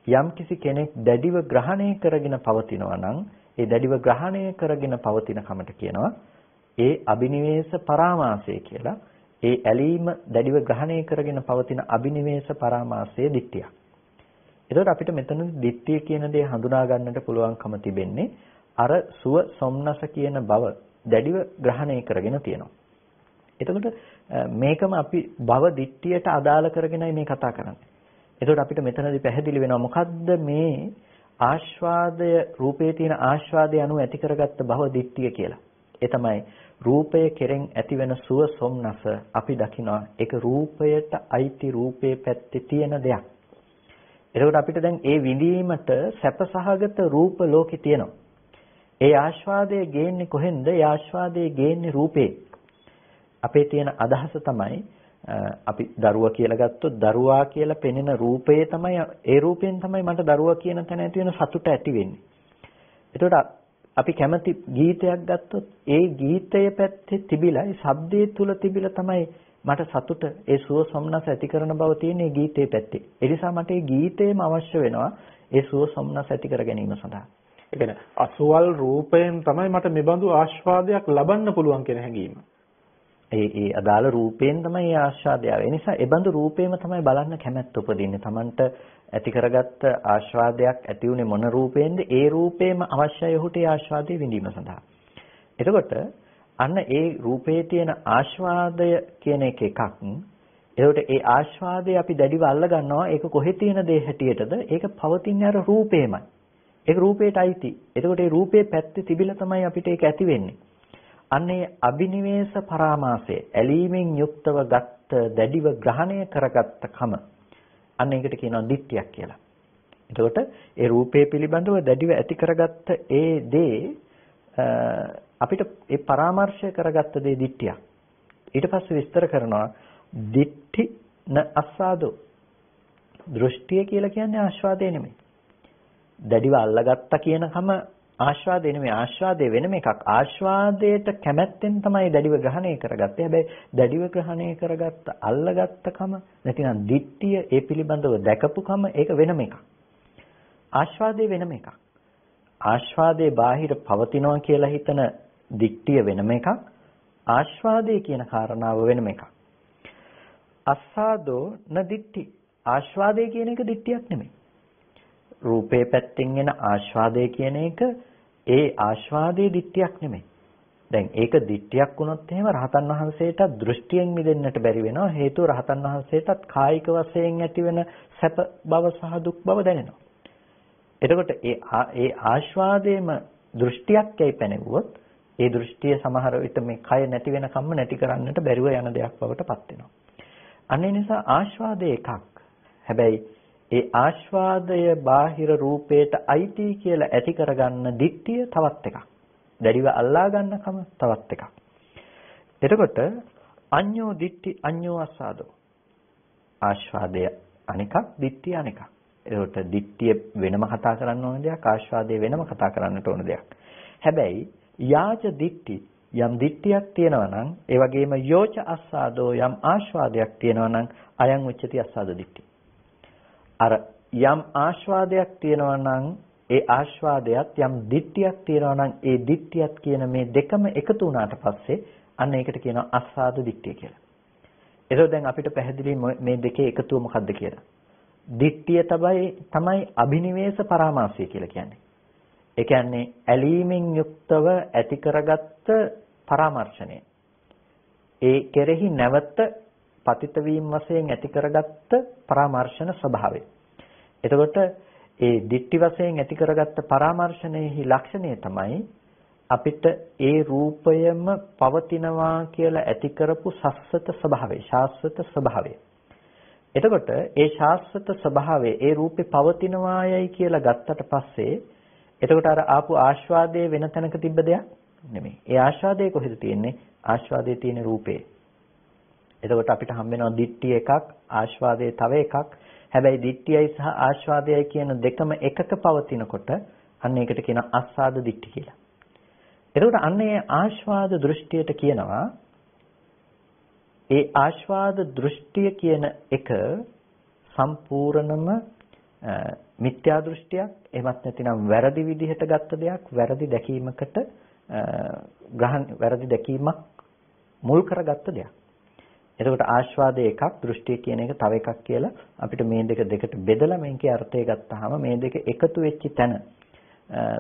යම්කිසි කෙනෙක් දැඩිව ග්‍රහණය කරගෙන පවතිනවා නම් ඒ දැඩිව ග්‍රහණය කරගෙන පවතින කමට කියනවා ඒ අබිනිවේෂ පරාමාසය කියලා. ඒ ඇලීම දැඩිව ග්‍රහණය කරගෙන පවතින අබිනිවේෂ පරාමාසයේ දිට්ඨිය. එතකොට අපිට මෙතන දිට්ඨිය කියන දේ හඳුනා ගන්නට පුළුවන්කම තිබෙන්නේ අර සුව සොම්නස කියන බව දැඩිව ග්‍රහණය කරගෙන තියෙනවා. එතකොට මේකම අපි භව දිට්ඨියට අදාළ කරගෙනයි මේ කතා කරන්නේ. එතකොට අපිට මෙතනදී පැහැදිලි වෙනවා මොකද්ද මේ ආස්වාදය රූපයේ තියෙන ආස්වාදය අනුව ඇති කරගත්ත භව දිට්ඨිය කියලා. ඒ තමයි රූපය කෙරෙන් ඇතිවෙන සුව සොම්නස අපි දකිනවා ඒක රූපයට අයිති රූපේ පැත්තේ තියෙන දෙයක්. එතකොට අපිට දැන් ඒ විඳීමට සැපසහගත රූප ලෝකේ තියෙනවා. ඒ ආස්වාදයේ ගේන්නේ කොහෙන්ද? ඒ ආස්වාදයේ ගේන්නේ රූපේ. අපේ තියෙන අදහස තමයි අපි දරුවා කියලා ගත්තොත් දරුවා කියලා පෙනෙන රූපේ තමයි ඒ රූපයෙන් තමයි මට දරුවා කියන තැන ඇති වෙන සතුට ඇති වෙන්නේ. එතකොට අපි කැමති ගීතයක් ගත්තොත් ඒ ගීතය පැත්තේ තිබිලා ඒ ශබ්දයේ තුල තිබිලා තමයි මට සතුට ඒ සුව සොම්නස ඇති කරන බව තියෙන්නේ ගීතේ පැත්තේ. ඒ නිසා මට ඒ ගීතේම අවශ්‍ය වෙනවා ඒ සුව සොම්නස ඇති කර ගැනීම සඳහා. ඒ කියන්නේ අසුවල් රූපයෙන් තමයි මට මෙබඳු ආස්වාදයක් ලබන්න පුළුවන් කියන හැඟීම. ඒ අදාළ රූපයෙන් තමයි ඒ ආස්වාදය. ඒ නිසා ඒ බඳු රූපේම තමයි බලන්න කැමැත්ත උපදින්නේ. Tamanට ඇති කරගත්ත ආස්වාදයක් ඇති උනේ මොන රූපයෙන්ද? ඒ රූපේම අවශ්‍යයි ඔහුට ඒ ආස්වාදය විඳීම සඳහා. එතකොට අන්න ඒ රූපේ තියෙන ආස්වාදය කියන එක එකක්. එතකොට ඒ ආස්වාදය අපි දැඩිව අල්ල ගන්නවා. ඒක කොහෙ තියෙන දේ හැටියටද? ඒක පවතින්නේ අර රූපේමයි. ඒක රූපේට අයිති. එතකොට ඒ රූපේ පැත්තේ තිබිලා තමයි අපිට ඒක ඇති වෙන්නේ. අන්නේ අබිනිවේෂ පරාමාසය ඇලීමෙන් යුක්තව ගත්ත දැඩිව ග්‍රහණය කරගත්ත කම අන්න ඒකට කියනවා දිට්ඨියක් කියලා. එතකොට ඒ රූපේ පිළිබඳව දැඩිව ඇති කරගත්ත ඒ දේ අපිට ඒ පරාමර්ශය කරගත්ත දේ දිට්ඨියක්. ඊට පස්සේ විස්තර කරනවා දිට්ඨි න අස්සාදෝ. දෘෂ්ටිය කියලා කියන්නේ ආස්වාදය නෙමෙයි. දැඩිව අල්ලගත්ත කියනකම ආස්වාදේ නෙමෙයි. ආස්වාදේ වෙනම එකක්. ආස්වාදයට කැමැත්තෙන් තමයි දැඩිව ග්‍රහණය කරගත්තේ. හැබැයි දැඩිව ග්‍රහණය කරගත්ත අල්ලගත්තකම නැතිනම් දිට්ඨිය ඒ පිළිබඳව දැකපුකම ඒක වෙනම එකක්. ආස්වාදේ වෙනම එකක්. ආස්වාදේ බාහිර පවතිනවා කියලා හිතන දිට්ඨිය වෙනම එකක්. ආස්වාදේ කියන කාරණාව වෙනම එකක්. අස්සාදෝ න දිට්ඨි. ආස්වාදේ කියන එක දිට්ඨියක් නෙමෙයි. රූපේ පැත්තෙන් එන ආස්වාදය කියන එක ඒ ආස්වාදයේ දිට්ඨියක් නෙමෙයි. දැන් ඒක දිට්ඨියක් වුණොත් එහෙම රහතන් වහන්සේට දෘෂ්ටියෙන් මිදෙන්නට බැරි වෙනවා. හේතුව රහතන් වහන්සේටත් කායික වශයෙන් ඇතිවෙන සැප බව සහ දුක් බව දැනෙනවා. එතකොට ඒ ආස්වාදයේම දෘෂ්ටියක් යයි පැනෙවුවොත් ඒ දෘෂ්ටිය සමහර විට මේ කය නැති වෙනකම්ම නැති කරන්නට බැරිව යන දෙයක් බවට පත් වෙනවා. අනේ නිසා ආස්වාදය එකක්. හැබැයි ඒ ආස්වාදය බාහිර රූපයට අයිති කියලා ඇති කරගන්න දිට්ඨිය තවත් එකක්. දැඩිව අල්ලා ගන්නකම තවත් එකක්. එතකොට අඤ්ඤෝ දිට්ඨි අඤ්ඤෝ ආස්වාදෝ. ආස්වාදය අනිකක් දිට්ඨිය අනිකක්. එතකොට දිට්ඨිය වෙනම කතා කරන්න ඕන දෙයක්, ආස්වාදය වෙනම කතා කරන්නට ඕන දෙයක්. හැබැයි යාච දිට්ඨි යම් දිට්ඨියක් තියෙනවා නම් ඒ වගේම යෝච ආස්වාදෝ යම් ආස්වාදයක් තියෙනවා නම් අයං උච්චති ආස්වාද දිට්ඨි. අර යම් ආස්වාදයක් තියෙනවා නම් ඒ ආස්වාදයට යම් දිට්ඨියක් තියෙනවා නම් ඒ දිට්ඨියත් කියන මේ දෙකම එකතු වුණාට පස්සේ අන්න ඒකට කියනවා ආස්වාද දිට්ඨිය කියලා. ඒකෝ දැන් අපිට පැහැදිලි මේ දෙකේ එකතුව මොකද්ද කියලා. දිට්ඨිය තමයි අභිනිවේෂ පරාමාසය කියලා කියන්නේ. ඒ කියන්නේ ඇලීමෙන් යුක්තව ඇති කරගත්ත පරාමර්ශණය. ඒ කෙරෙහි නැවත පතිත වීම වශයෙන් ඇති කරගත්ත පරාමර්ශන ස්වභාවය. එතකොට ඒ දිට්ඨි වශයෙන් ඇති කරගත්ත පරාමර්ශනයේහි ලක්ෂණය තමයි අපිට ඒ රූපයම පවතිනවා කියලා ඇති කරපු සස්සත ස්වභාවය, ශාස්වත ස්වභාවය. එතකොට ඒ ශාස්වත ස්වභාවය ඒ රූපේ පවතිනවායයි කියලා ගත්තට පස්සේ එතකොට අර ආපු ආස්වාදයේ වෙන තැනක තිබ්බ දෙයක් නෙමෙයි. ඒ ආස්වාදයේ කොහෙද තියෙන්නේ? ආස්වාදයේ තියෙන රූපේ. එතකොට අපිට හම් වෙනවා දිට්ඨිය එකක්, ආස්වාදයේ තව එකක්. හැබැයි දිට්ඨියයි සහ ආස්වාදයයි කියන දෙකම එකක පවතිනකොට අන්න ඒකට කියනවා ආස්වාද දිට්ඨි කියලා. එතකොට අන්න ඒ ආස්වාද දෘෂ්ටියට කියනවා ඒ ආස්වාද දෘෂ්ටිය කියන එක සම්පූර්ණම මිත්‍යා දෘෂ්ටියක්, එහෙමත් නැතිනම් වැරදි විදිහට ගත්ත දෙයක්, වැරදි දැකීමකට වැරදි දැකීමක් මුල් කරගත්ත දෙයක්. එතකොට ආස්වාදයේ එකක්, දෘෂ්ටිය කියන එක තව එකක් කියලා අපිට මේ දෙකට බෙදලා මේකේ අර්ථය ගත්තාම මේ දෙක එකතු වෙච්ච තැන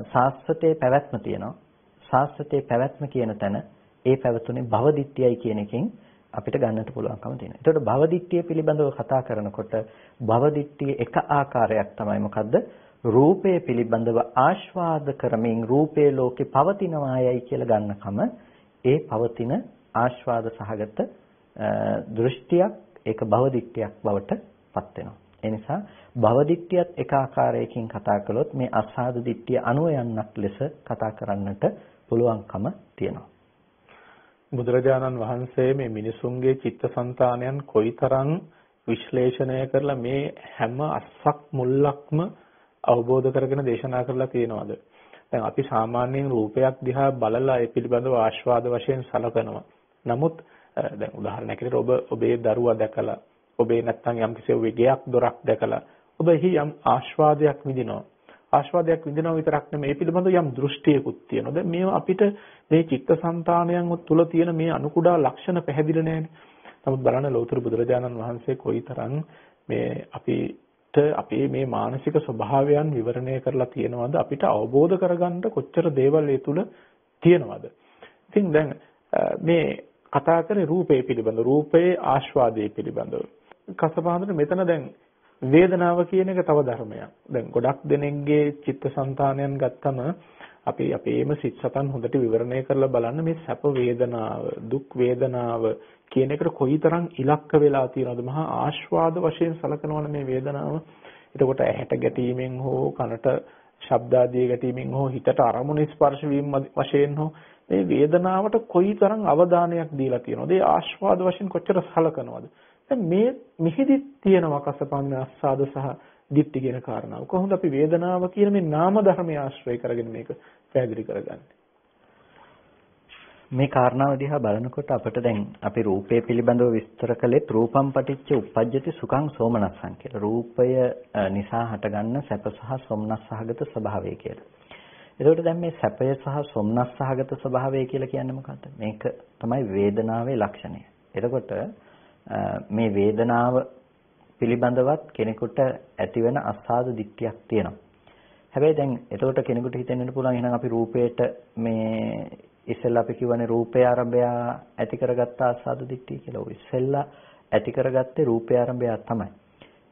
සාස්වතේ පැවැත්ම තියෙනවා. සාස්වතේ පැවැත්ම කියන තැන ඒ පැවතුනේ භවදිත්‍යයි කියන එකෙන් අපිට ගන්නට පුළුවන්කම තියෙනවා. එතකොට භවදිත්‍ය පිළිබඳව කතා කරනකොට භවදිත්‍ය එක ආකාරයක් තමයි මොකද්ද? රූපය පිළිබඳව ආස්වාද කරමින් රූපේ ලෝකේ පවතිනවායයි කියලා ගන්නකම ඒ පවතින ආස්වාද සහගත දෘෂ්ටියක් ඒක භවදිත්‍යයක් බවට පත් වෙනවා. ඒ නිසා භවදිත්‍යයත් එක ආකාරයකින් කතා කළොත් මේ ආස්වාද දිට්ඨිය අනුව යන්නක් ලෙස කතා කරන්නට පුළුවන්කම තියෙනවා. බුදුරජාණන් වහන්සේ මේ මිනිසුන්ගේ චිත්තසංතානයන් කොයිතරම් විශ්ලේෂණය කරලා මේ හැම අස්සක් මුල්ලක්ම අවබෝධ කරගෙන දේශනා කරලා තියෙනවද? දැන් අපි සාමාන්‍යයෙන් රූපයක් දිහා බලලා ඒ පිළිබඳව ආස්වාද වශයෙන් සලකනවා. නමුත් දැන් උදාහරණයක් විදිහට ඔබේ දරුවා දැකලා, ඔබේ නැත්තම් යම්කිසි ගෙයක් දොරක් දැකලා ඔබ එහි යම් ආස්වාදයක් විඳිනවා. ආස්වාදයක් විඳිනවා විතරක් නෙමෙයි මේ පිළිබඳව යම් දෘෂ්ටියකුත් තියෙනවා. දැන් මේවා අපිට මේ චිත්තසංතානයන් තුළ තියෙන මේ අනුකුඩා ලක්ෂණ පැහැදිලි නැහැනේ. නමුත් බලන්න ලෞතර බුදුරජාණන් වහන්සේ කොයිතරම් මේ අපිට අපේ මේ මානසික ස්වභාවයන් විවරණය කරලා තියෙනවද, අපිට අවබෝධ කරගන්න කොච්චර දේවල් ඒ තුළ තියෙනවද. ඉතින් දැන් මේ කතා කරේ රූපේ පිළිබඳ, රූපයේ ආස්වාදයේ පිළිබඳව. කසපාදට මෙතන දැන් වේදනාව කියන එක තව ධර්මයක්. දැන් ගොඩක් දෙනෙක්ගේ චිත්තසංතානයන් ගත්තම අපි අපේම සිත් සතන් හොඳට විවරණය කරලා බලන්න මේ සැප වේදනාව, දුක් වේදනාව කියන එකට කොයිතරම් ඉලක්ක වෙලා තියෙනවද? මහා ආස්වාද වශයෙන් සලකනවනේ මේ වේදනාව. එතකොට ඇහැට ගැටීමෙන් හෝ කනට ශබ්ද ආදී ගැටීමෙන් හෝ හිතට අරමුණු ස්පර්ශ වීම වශයෙන් හෝ මේ වේදනාවට කොයිතරම් අවධානයක් දීලා තියෙනවද? ඒ ආස්වාද වශයෙන් කොච්චර සලකනවද? දැන් මේ මෙහිදි තියෙනවා කසපන්න ආස්වාද සහ දිට්ඨි කියන කාරණාව. කොහොමද අපි වේදනාව කියන මේ නාම ධර්මය ආශ්‍රය කරගෙන මේක පැහැදිලි කරගන්නේ? මේ කාරණාව දිහා බලනකොට අපිට දැන් අපි රූපය පිළිබඳව විස්තර කළේ රූපම් පටිච්ච උප්පජ්ජති සුඛං සෝමනස්සං කියලා. රූපය නිසා හටගන්න සැප සහ සොම්නස් සහගත ස්වභාවය කියලා. එතකොට දැන් මේ සැපය සහ සොම්නස් සහගත ස්වභාවය කියලා කියන්නේ මොකක්ද? මේක තමයි වේදනාවේ ලක්ෂණය. එතකොට මේ වේදනාව පිළිබඳවත් කෙනෙකුට ඇතිවෙන අස්වාද දිට්ඨියක් තියෙනවා. හැබැයි දැන් එතකොට කෙනෙකුට හිතෙන්නට පුළුවන් එහෙනම් අපි රූපයට මේ ඉස්සෙල්ලා අපි කියවනේ රූපය ආරම්භය ඇති කරගත්ත ආස්වාද දිට්ඨිය කියලා. ඔය ඉස්සෙල්ලා ඇති කරගත්තේ රූපය ආරම්භය තමයි.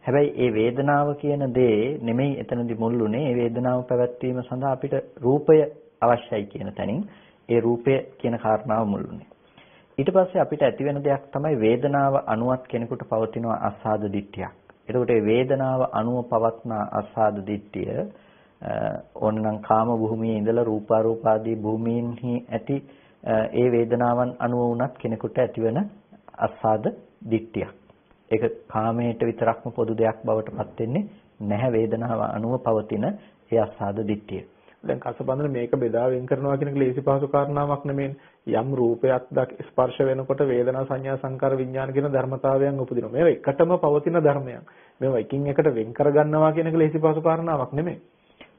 හැබැයි ඒ වේදනාව කියන දේ නෙමෙයි එතනදි මුල්ුනේ. ඒ වේදනාව පැවැත්වීම සඳහා අපිට රූපය අවශ්‍යයි කියන තැනින් ඒ රූපය කියන කාරණාව මුල්ුනේ. ඊට පස්සේ අපිට ඇති වෙන දෙයක් තමයි වේදනාව අනුවත් කෙනෙකුට පවතින ආස්වාද දිට්ඨියක්. එතකොට මේ වේදනාව අනුව පවත්න ආස්වාද දිට්ඨිය ඕනනම් කාම භූමියේ ඉඳලා රූපාරූපාදී භූමීන්හි ඇති ඒ වේදනාවන් අනුව වුණත් කෙනෙකුට ඇතිවන ආස්වාද දිට්ඨියක්. ඒක කාමයට විතරක්ම පොදු දෙයක් බවට පත් වෙන්නේ නැහැ. වේදනාව අනුව පවතින ඒ ආස්වාද දිට්ඨිය. දැන් කසබඳන මේක බෙදා වෙන් කරනවා කියන එක ලේසි පහසු කාරණාවක් නෙමෙයි. යම් රූපයක් ස්පර්ශ වෙනකොට වේදනා සංඥා සංකාර විඥාන කියන ධර්මතාවයන් උපදිනවා. මේවා එකටම පවතින ධර්මයන්. මේවා එකින් එකට වෙන් කර ගන්නවා කියන එක ලේසි පහසු කාරණාවක් නෙමෙයි.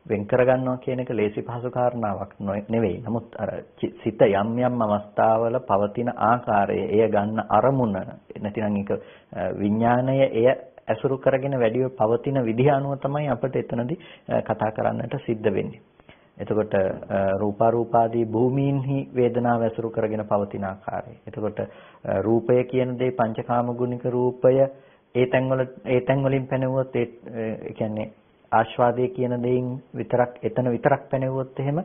වෙන් කර ගන්නවා කියන එක ලේසි පහසු කාරණාවක් නෙවෙයි. නමුත් අර සිත යම් යම් අවස්ථාවල පවතින ආකාරය, එය ගන්න අරමුණ, නැතිනම් ඒක විඥාණය එය ඇසුරු කරගෙන වැඩිව පවතින විදිහ අනුව තමයි අපිට එතනදී කතා කරන්නට සිද්ධ වෙන්නේ. එතකොට රූපාරූපාදී භූමීන්හි වේදනාව ඇසුරු කරගෙන පවතින ආකාරය. එතකොට රූපය කියන දේ පංචකාම ගුණික රූපය ඒ තැන් වලින් පැනෙවුවොත් ඒ කියන්නේ ආස්වාදයේ කියන දෙයින් විතරක් එතන විතරක් පැනෙවුවොත් එහෙම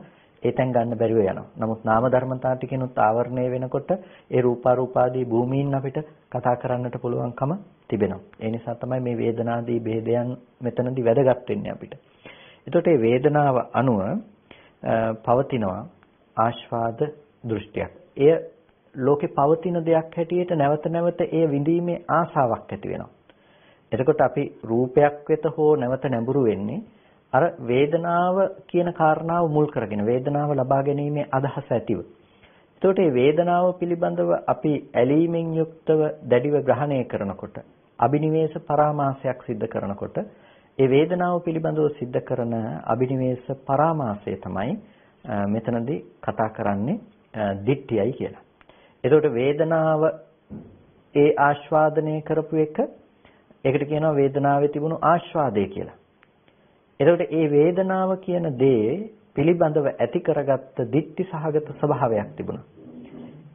ඒ තැන් ගන්න බැරිව යනවා. නමුත් නාම ධර්මතා ටිකෙනුත් ආවරණය වෙනකොට ඒ රූපාරූපාදී භූමීන් අපිට කතා කරන්නට පුළුවන්කම තිබෙනවා. ඒ නිසා තමයි මේ වේදනාදී ભેදයන් මෙතනදී වැදගත් වෙන්නේ අපිට. එතකොට මේ වේදනාව අනුව පවතිනවා ආස්වාද දෘෂ්ටියක්. එය ලෝකේ පවතින දෙයක් හැටියට නැවත නැවත ඒ විඳීමේ ආසාවක් ඇති වෙනවා. එතකොට අපි රූපයක් වෙත හෝ නැවත නැඹුරු වෙන්නේ අර වේදනාව කියන කාරණාව මුල් කරගෙන වේදනාව ලබා ගැනීමේ අදහස ඇතිව. එතකොට මේ වේදනාව පිළිබඳව අපි ඇලීමෙන් යුක්තව දැඩිව ග්‍රහණය කරනකොට අබිනිවේෂ පරාමාසයක් සිද්ධ කරනකොට ඒ වේදනාව පිළිබඳව සිද්ධ කරන අබිනිවේෂ පරාමාසය තමයි මෙතනදී කතා කරන්නේ දිට්ඨියයි කියලා. එතකොට වේදනාව ඒ ආස්වාදනය කරපු එක ඒකට කියනවා වේදනාවේ තිබුණු ආස්වාදය කියලා. එතකොට මේ වේදනාව කියන දේ පිළිබඳව ඇති කරගත්ත දිට්ඨි සහගත ස්වභාවයක් තිබුණා.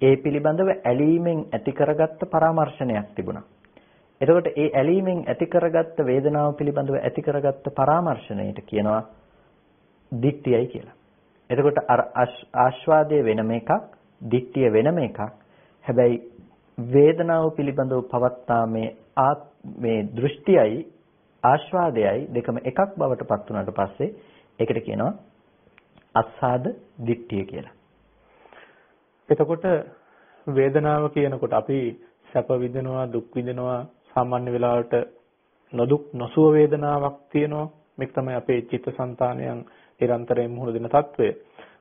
ඒ පිළිබඳව ඇලීමෙන් ඇති කරගත්ත පරාමර්ශනයක් තිබුණා. එතකොට ඒ ඇලීමෙන් ඇති කරගත්ත වේදනාව පිළිබඳව ඇති කරගත්ත පරාමර්ශණයට කියනවා දිට්ඨියයි කියලා. එතකොට අර ආස්වාදයේ වෙනම එකක්, දිට්ඨිය වෙනම එකක්. හැබැයි වේදනාව පිළිබඳව පවත්තා මේ දෘෂ්ටියයි ආස්වාදයයි දෙකම එකක් බවට පත් වුණාට පස්සේ ඒකට කියනවා අස්සාද දිට්ඨිය කියලා. එතකොට වේදනාව කියනකොට අපි සැප විඳිනවා, දුක් විඳිනවා, සාමාන්‍ය වෙලාවට නොසුව වේදනාවක් තියෙනවා. මේක තමයි අපේ චිත්තසංතානයන් නිරන්තරයෙන් මුහුණ දෙන తත්වය.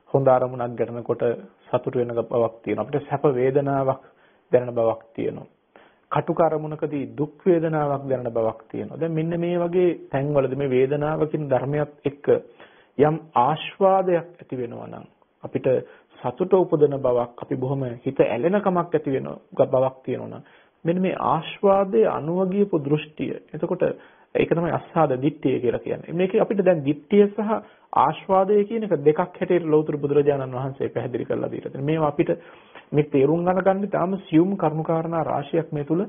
හොඳ අරමුණක් ගැටෙනකොට සතුට වෙන බවක් තියෙනවා. අපිට සැප වේදනාවක් දැනෙන බවක් තියෙනවා. කටුක අරමුණකදී දුක් වේදනාවක් දැනෙන බවක් තියෙනවා. දැන් මෙන්න මේ වගේ තැන්වලදී මේ වේදනාව කියන ධර්මයක් එක්ක යම් ආස්වාදයක් ඇති වෙනවා නම් අපිට සතුට උපදන බවක්, අපි බොහොම හිත ඇලෙන කමක් ඇති වෙන බවක් තියෙනවා නම් මෙන්න මේ ආස්වාදයේ අනුවගියපු දෘෂ්ටිය. එතකොට ඒක තමයි අස්සාද දිට්ඨිය කියලා කියන්නේ. මේක අපිට දැන් දිට්ඨිය සහ ආස්වාදය කියන එක දෙකක් හැටියට ලෞතර බුදුරජාණන් වහන්සේ පැහැදිලි කරලා දීලා තියෙනවා. මේවා අපිට මේ තේරුම් ගන්න තාම සියුම් කරුණාකාරණා රාශියක් මේ තුල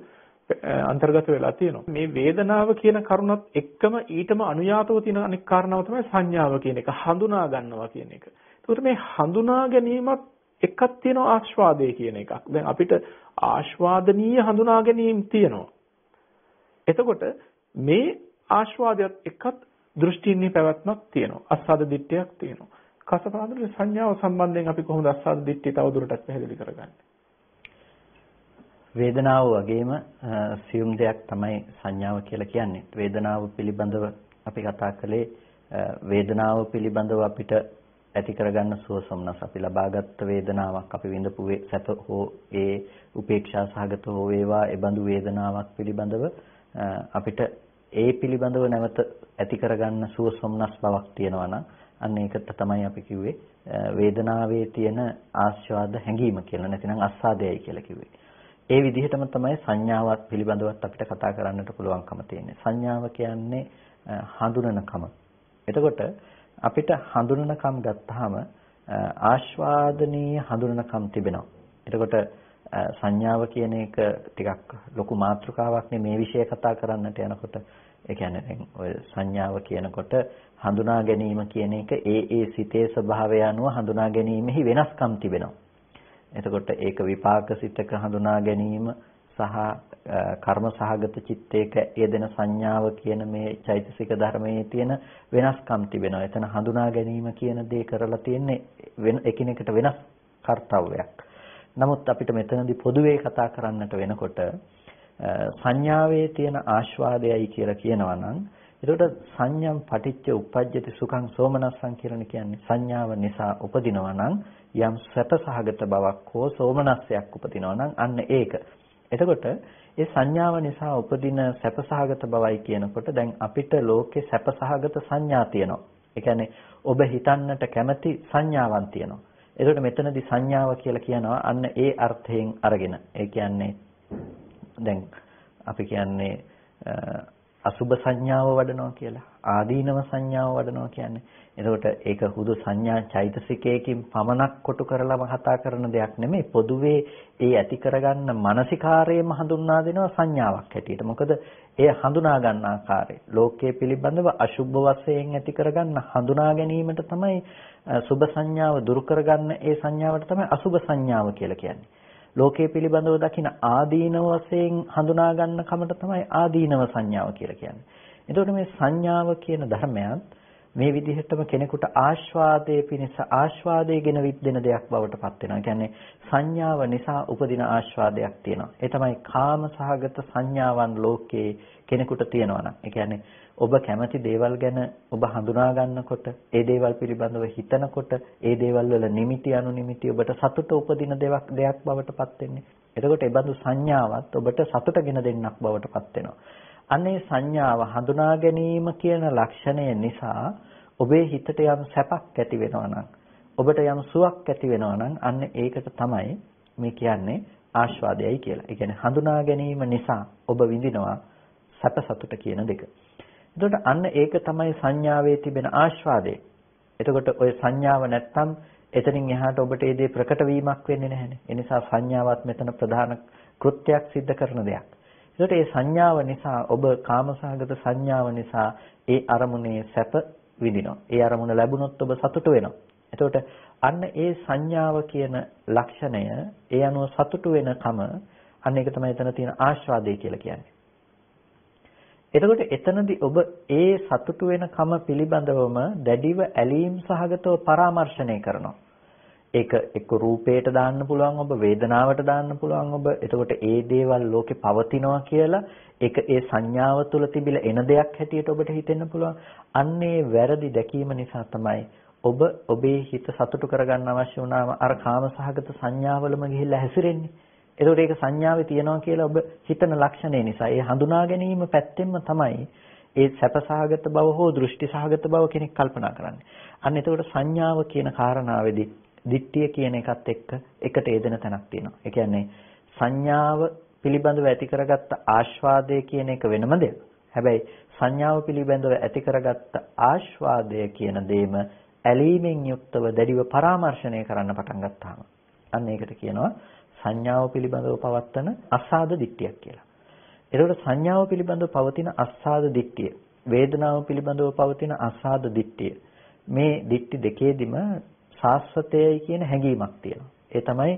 අන්තර්ගත වෙලා තියෙනවා. මේ වේදනාව කියන කරුණත් එක්කම ඊටම අනුයාතව තියෙන අනෙක් කාරණාව තමයි සංඥාව කියන එක, හඳුනා ගන්නවා කියන එක. ඒකට මේ හඳුනා ගැනීමත් එකක් තියෙනවා ආස්වාදය කියන එකක්. දැන් අපිට ආස්වාදනීය හඳුනා ගැනීම තියෙනවා. එතකොට මේ ආස්වාදයට එකත් දෘෂ්ටිින්නේ පැවැත්මක් තියෙනවා. අස්සාද දිට්ඨියක් තියෙනවා. කසපාදුලේ සංඥාව සම්බන්ධයෙන් අපි කොහොමද අස්සාද දිට්ඨිය තව දුරටත් පැහැදිලි කරගන්නේ? වේදනාව වගේම සියුම් දෙයක් තමයි සංඥාව කියලා කියන්නේ. වේදනාව පිළිබඳව අපි කතා කළේ වේදනාව පිළිබඳව අපිට ඇති කරගන්න සුවසොම්නස් අපි ලබාගත් වේදනාවක් අපි විඳපු සැප හෝ ඒ උපේක්ෂා සහගත හෝ වේවා ඒ බඳු වේදනාවක් පිළිබඳව අපිට ඒ පිළිබඳව නැවත ඇති කරගන්න සුවසොම්නස් බවක් තියෙනවා නම් අන්න ඒකට තමයි අපි කිව්වේ වේදනාවේ තියෙන ආස්වාද හැඟීම කියලා, නැතිනම් අස්සාදයයි කියලා කිව්වේ. ඒ විදිහටම තමයි සංඥාවත් පිළිබඳවත් අපිට කතා කරන්නට පුළුවන්කම තියෙන්නේ. සංඥාව කියන්නේ හඳුනනකම. එතකොට අපිට හඳුනනකම් ගත්තාම ආස්වාදනීය හඳුනනකම් තිබෙනවා. එතකොට සංඥාව කියන එක ටිකක් ලොකු මාතෘකාවක් මේ විෂය කතා කරන්නට යනකොට ඒ කියන්නේ දැන් ඔය සංඥාව කියනකොට හඳුනා ගැනීම කියන එක ඒ සිතේ ස්වභාවය අනුව හඳුනා ගැනීමෙහි වෙනස්කම් තිබෙනවා. එතකොට ඒක විපාක සිතක හඳුනා ගැනීම සහ කර්ම සහගත චිත්තයක යෙදෙන සංඥාව කියන මේ චෛතසික ධර්මයේ තියෙන වෙනස්කම් තිබෙනවා. එතන හඳුනා ගැනීම කියන දේ කරලා තියෙන්නේ එකිනෙකට වෙනස් කාර්යයක්. නමුත් අපිට මෙතනදී පොදුවේ කතා කරන්නට වෙනකොට සංඥාවේ තියෙන ආස්වාදයයි කියලා කියනවා නම් එතකොට සංඥම් පටිච්ච උප්පජ්ජති සුඛං සෝමනස්සං කියලා කියන්නේ සංඥාව නිසා උපදිනවා නම් යම් සැපසහගත බවක් හෝ සෝමනස්සයක් උපදිනවා නම් අන්න ඒක. එතකොට ඒ සංඥාව නිසා උපදින සැපසහගත බවයි කියනකොට දැන් අපිට ලෝකේ සැපසහගත සංඥා තියෙනවා. ඒ කියන්නේ ඔබ හිතන්නට කැමති සංඥාවක් තියෙනවා. එතකොට මෙතනදී සංඥාව කියලා කියනවා අන්න ඒ අර්ථයෙන් අරගෙන. ඒ කියන්නේ දැන් අපි කියන්නේ අසුබ සංඥාව වඩනවා කියලා. ආදීනව සංඥාව වඩනවා කියන්නේ. එතකොට ඒක හුදු සංඥා චෛතසිකයකින් පමණක් කොටු කරලාම කතා කරන දෙයක් නෙමෙයි. පොදුවේ ඒ ඇති කරගන්න මානසිකාරයම හඳුන්වා දෙනවා සංඥාවක් හැටියට. මොකද ඒ හඳුනා ගන්න ආකාරය ලෝකයේ පිළිබඳව අසුබ වශයෙන් ඇති කරගන්න හඳුනා ගැනීමට තමයි සුබ සංඥාව දුරු කරගන්න ඒ සංඥාවට තමයි අසුබ සංඥාව කියලා කියන්නේ. ලෝකයේ පිළිබඳව දකින ආදීනව වශයෙන් හඳුනා ගන්න කමට තමයි ආදීනව සංඥාව කියලා කියන්නේ. එතකොට මේ සංඥාව කියන ධර්මයන් මේ විදිහටම කෙනෙකුට ආස්වාදයේ පිණිස ආස්වාදයේගෙන විද්දෙන දෙයක් බවට පත් වෙනවා. ඒ කියන්නේ සංඥාව නිසා උපදින ආස්වාදයක් තියෙනවා. ඒ තමයි කාම සහගත සංඥාවන් ලෝකේ කෙනෙකුට තියෙනවා නම්. ඒ කියන්නේ ඔබ කැමති දේවල් ගැන ඔබ හඳුනා ගන්නකොට, ඒ දේවල් පිළිබඳව හිතනකොට, ඒ දේවල් වල නිමිති අනුනිමිති ඔබට සතුට උපදින දෙයක් බවට පත් වෙන්නේ. එතකොට ඒ බඳු සංඥාවත් ඔබට සතුටගෙන දෙන්නක් බවට පත් වෙනවා. අනේ සංඥාව හඳුනා ගැනීම කියන ලක්ෂණය නිසා ඔබේ හිතට යම් සැපක් ඇති වෙනවා නම්, ඔබට යම් සුවක් ඇති වෙනවා නම් අන්න ඒකට තමයි මේ කියන්නේ ආස්වාදයයි කියලා. ඒ කියන්නේ හඳුනා ගැනීම නිසා ඔබ විඳිනවා සැප සතුට කියන දෙක. එතකොට අන්න ඒක තමයි සංඥාවේ තිබෙන ආස්වාදය. එතකොට ඔය සංඥාව නැත්තම් එතනින් එහාට ඔබට ඒ දේ ප්‍රකට වීමක් වෙන්නේ නැහැනේ. ඒ නිසා සංඥාවත් මෙතන ප්‍රධාන කෘත්‍යයක් සිද්ධ කරන දෙයක්. එතකොට මේ සංඥාව නිසා ඔබ කාමසහගත සංඥාව නිසා ඒ අරමුණේ සැප විඳිනවා. ඒ අරමුණ ලැබුණොත් ඔබ සතුට වෙනවා. එතකොට අන්න ඒ සංඥාව කියන ලක්ෂණය ඒ අනුව සතුට වෙනකම අන්න ඒක තමයි එතන තියෙන ආස්වාදය කියලා කියන්නේ. එතකොට එතනදී ඔබ ඒ සතුටු වෙන කම පිළිබඳවම දැඩිව ඇලීම් සහගතව පරාමර්ශණය කරනවා. ඒක එක්ක රූපයට දාන්න පුළුවන් ඔබ, වේදනාවට දාන්න පුළුවන් ඔබ. එතකොට ඒ දේවල් ලෝකේ පවතිනවා කියලා ඒක ඒ සංඥාව තුළ තිබිලා එන දෙයක් හැටියට ඔබට හිතෙන්න පුළුවන්. අන්නේ වැරදි දැකීම නිසා තමයි ඔබ ඔබේ හිත සතුටු කරගන්න අවශ්‍ය වුණාම අර කාමසහගත සංඥාවලම ගිහිල්ලා හැසිරෙන්නේ. එතකොට ඒක සංඥාවේ තියනවා කියලා ඔබ හිතන ලක්ෂණය නිසා ඒ හඳුනා ගැනීම පැත්තෙන්ම තමයි ඒ සැපසහගත බව හෝ දෘෂ්ටිසහගත බව කෙනෙක් කල්පනා කරන්නේ. අන්න එතකොට සංඥාව කියන කාරණාවේදී දිට්ඨිය කියන එකත් එක්ක එකට යෙදෙන තැනක් තියෙනවා. ඒ කියන්නේ සංඥාව පිළිබඳව ඇති කරගත්ත ආස්වාදය කියන එක වෙනම දෙයක්. හැබැයි සංඥාව පිළිබඳව ඇති කරගත්ත ආස්වාදය කියන දේම ඇලීමෙන් යුක්තව දැඩිව පරාමර්ශණය කරන්න පටන් ගත්තාම අන්න ඒකට කියනවා සංඥාව පිළිබඳව පවත්තන අස්සාද දිට්ඨියක් කියලා. ඒකට සංඥාව පිළිබඳව පවතින අස්සාද දිට්ඨිය, වේදනාව පිළිබඳව පවතින අස්සාද දිට්ඨිය. මේ දිට්ඨි දෙකේදීම සාස්වතයයි කියන හැඟීමක් තියෙනවා. ඒ තමයි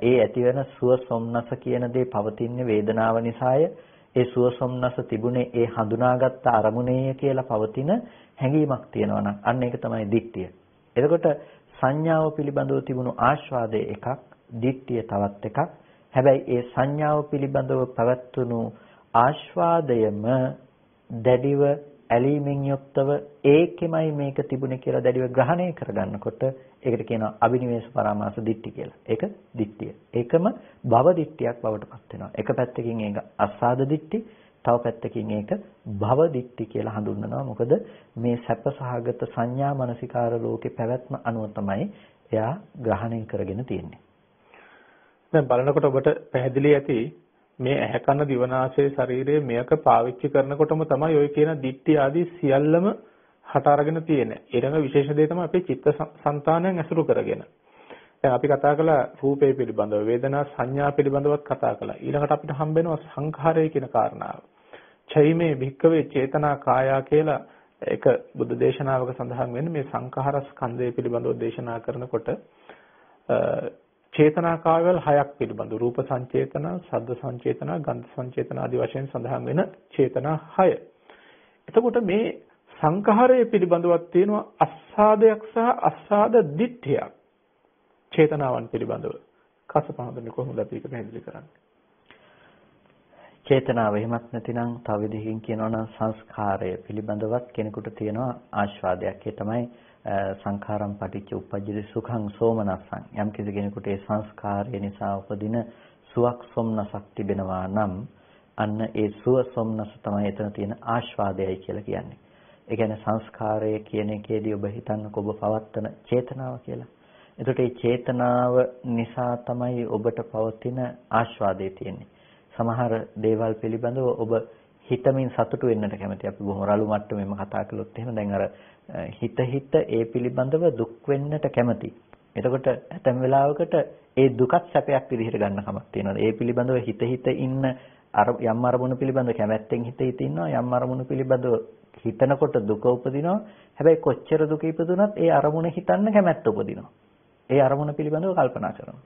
ඒ ඇතිවෙන සුව සොම්නස කියන දේ පවතින්නේ වේදනාව නිසාය. ඒ සුව සොම්නස තිබුණේ ඒ හඳුනාගත්ත අරමුණේය කියලා පවතින හැඟීමක් තියෙනවා නම් අන්න ඒක තමයි දිට්ඨිය. එතකොට සංඥාව පිළිබඳව තිබුණු ආස්වාදය එකක්, දිට්ඨිය තවත් එකක්. හැබැයි ඒ සංඥාව පිළිබඳව පැවැත්වුණු ආස්වාදයම දැඩිව ඇලීමෙන් යුක්තව ඒකෙමයි මේක තිබුණේ කියලා දැඩිව ග්‍රහණය කරගන්නකොට ඒකට කියනවා අබිනිවේෂ පරාමාස දිට්ඨි කියලා. ඒක දිට්ඨිය. ඒකම භව දිට්ඨියක් බවට පත් වෙනවා. එක පැත්තකින් ඒක අස්සාද දිට්ඨි, තව පැත්තකින් ඒක භව දිට්ඨි කියලා හඳුන්වනවා. මොකද මේ සැපසහගත සංඥා මනසිකාර ලෝකේ පැවැත්ම අනුව තමයි එයා ග්‍රහණය කරගෙන තියෙන්නේ. දැන් බලනකොට ඔබට පැහැදිලි ඇති මේ ඇහැ කන දිවනාසය ශරීරය මෙයක පාවිච්චි කරනකොටම තමයි ඔය කියන දිට්ඨි ආදී සියල්ලම හට අරගෙන තියෙන. ඊළඟ විශේෂ දේ තමයි අපේ චිත්ත සංතානයන් ඇසුරු කරගෙන. දැන් අපි කතා කළා රූපේ පිළිබඳව, වේදනා සංඥා පිළිබඳවත් කතා කළා. ඊළඟට අපිට හම්බ වෙනවා සංඛාරය කියන කාරණාව. චෛමේ භික්කවේ චේතනා කායා කියලා එක බුද්ධ දේශනාවක සඳහන් වෙන්නේ මේ සංඛාර ස්කන්ධය පිළිබඳව දේශනා කරනකොට චේතනා කායවල 6ක් පිළිබඳව රූප සංචේතන, ශබ්ද සංචේතන, ගන්ධ සංචේතන ආදී වශයෙන් සඳහන් වෙන චේතනා 6. එතකොට මේ සංඛාරය පිළිබඳවත් තියෙනවා අස්සාදයක් සහ අස්සාද දිට්ඨියක්. චේතනාවන් පිළිබඳව කසපහඳුනේ කොහොමද අපි ඒක පැහැදිලි කරන්නේ? චේතනාව එහෙමත් නැතිනම් තව විදිහකින් කියනවා නම් සංස්කාරය පිළිබඳවත් කෙනෙකුට තියෙනවා ආස්වාදයක්. ඒ තමයි සංඛාරම් පටිච්ච උප්පජ්ජති සුඛං සෝමනස්සං. යම් කිසි කෙනෙකුට ඒ සංස්කාරය නිසා උපදින සුවක් සොම්නසක් තිබෙනවා නම් අන්න ඒ සුව සොම්නස තමයි එතන තියෙන ආස්වාදයයි කියලා කියන්නේ. ඒ කියන්නේ සංස්කාරය කියන එකේදී ඔබ හිතන්නකො ඔබ පවත්තන චේතනාව කියලා. එතකොට මේ චේතනාව නිසා තමයි ඔබට පවතින ආස්වාදය තියෙන්නේ. සමහර දේවල් පිළිබඳව ඔබ හිතමින් සතුටු වෙන්නට කැමති. අපි බොහොම රළු මට්ටමෙම කතා කළොත් එහෙම දැන් අර හිත ඒ පිළිබඳව දුක් වෙන්නට කැමති. එතකොට ඇතැම් වෙලාවකට ඒ දුකත් සැපයක් විදිහට ගන්න කමක් තියෙනවා. ඒ පිළිබඳව හිත ඉන්න යම් අරමුණු පිළිබඳව කැමැත්තෙන් හිත ඉන්නවා. යම් අරමුණු පිළිබඳව හිතනකොට දුක උපදිනවා. හැබැයි කොච්චර දුක ඉපදුනත් ඒ අරමුණ හිතන්න කැමැත්ත උපදිනවා. ඒ අරමුණ පිළිබඳව කල්පනා කරනවා.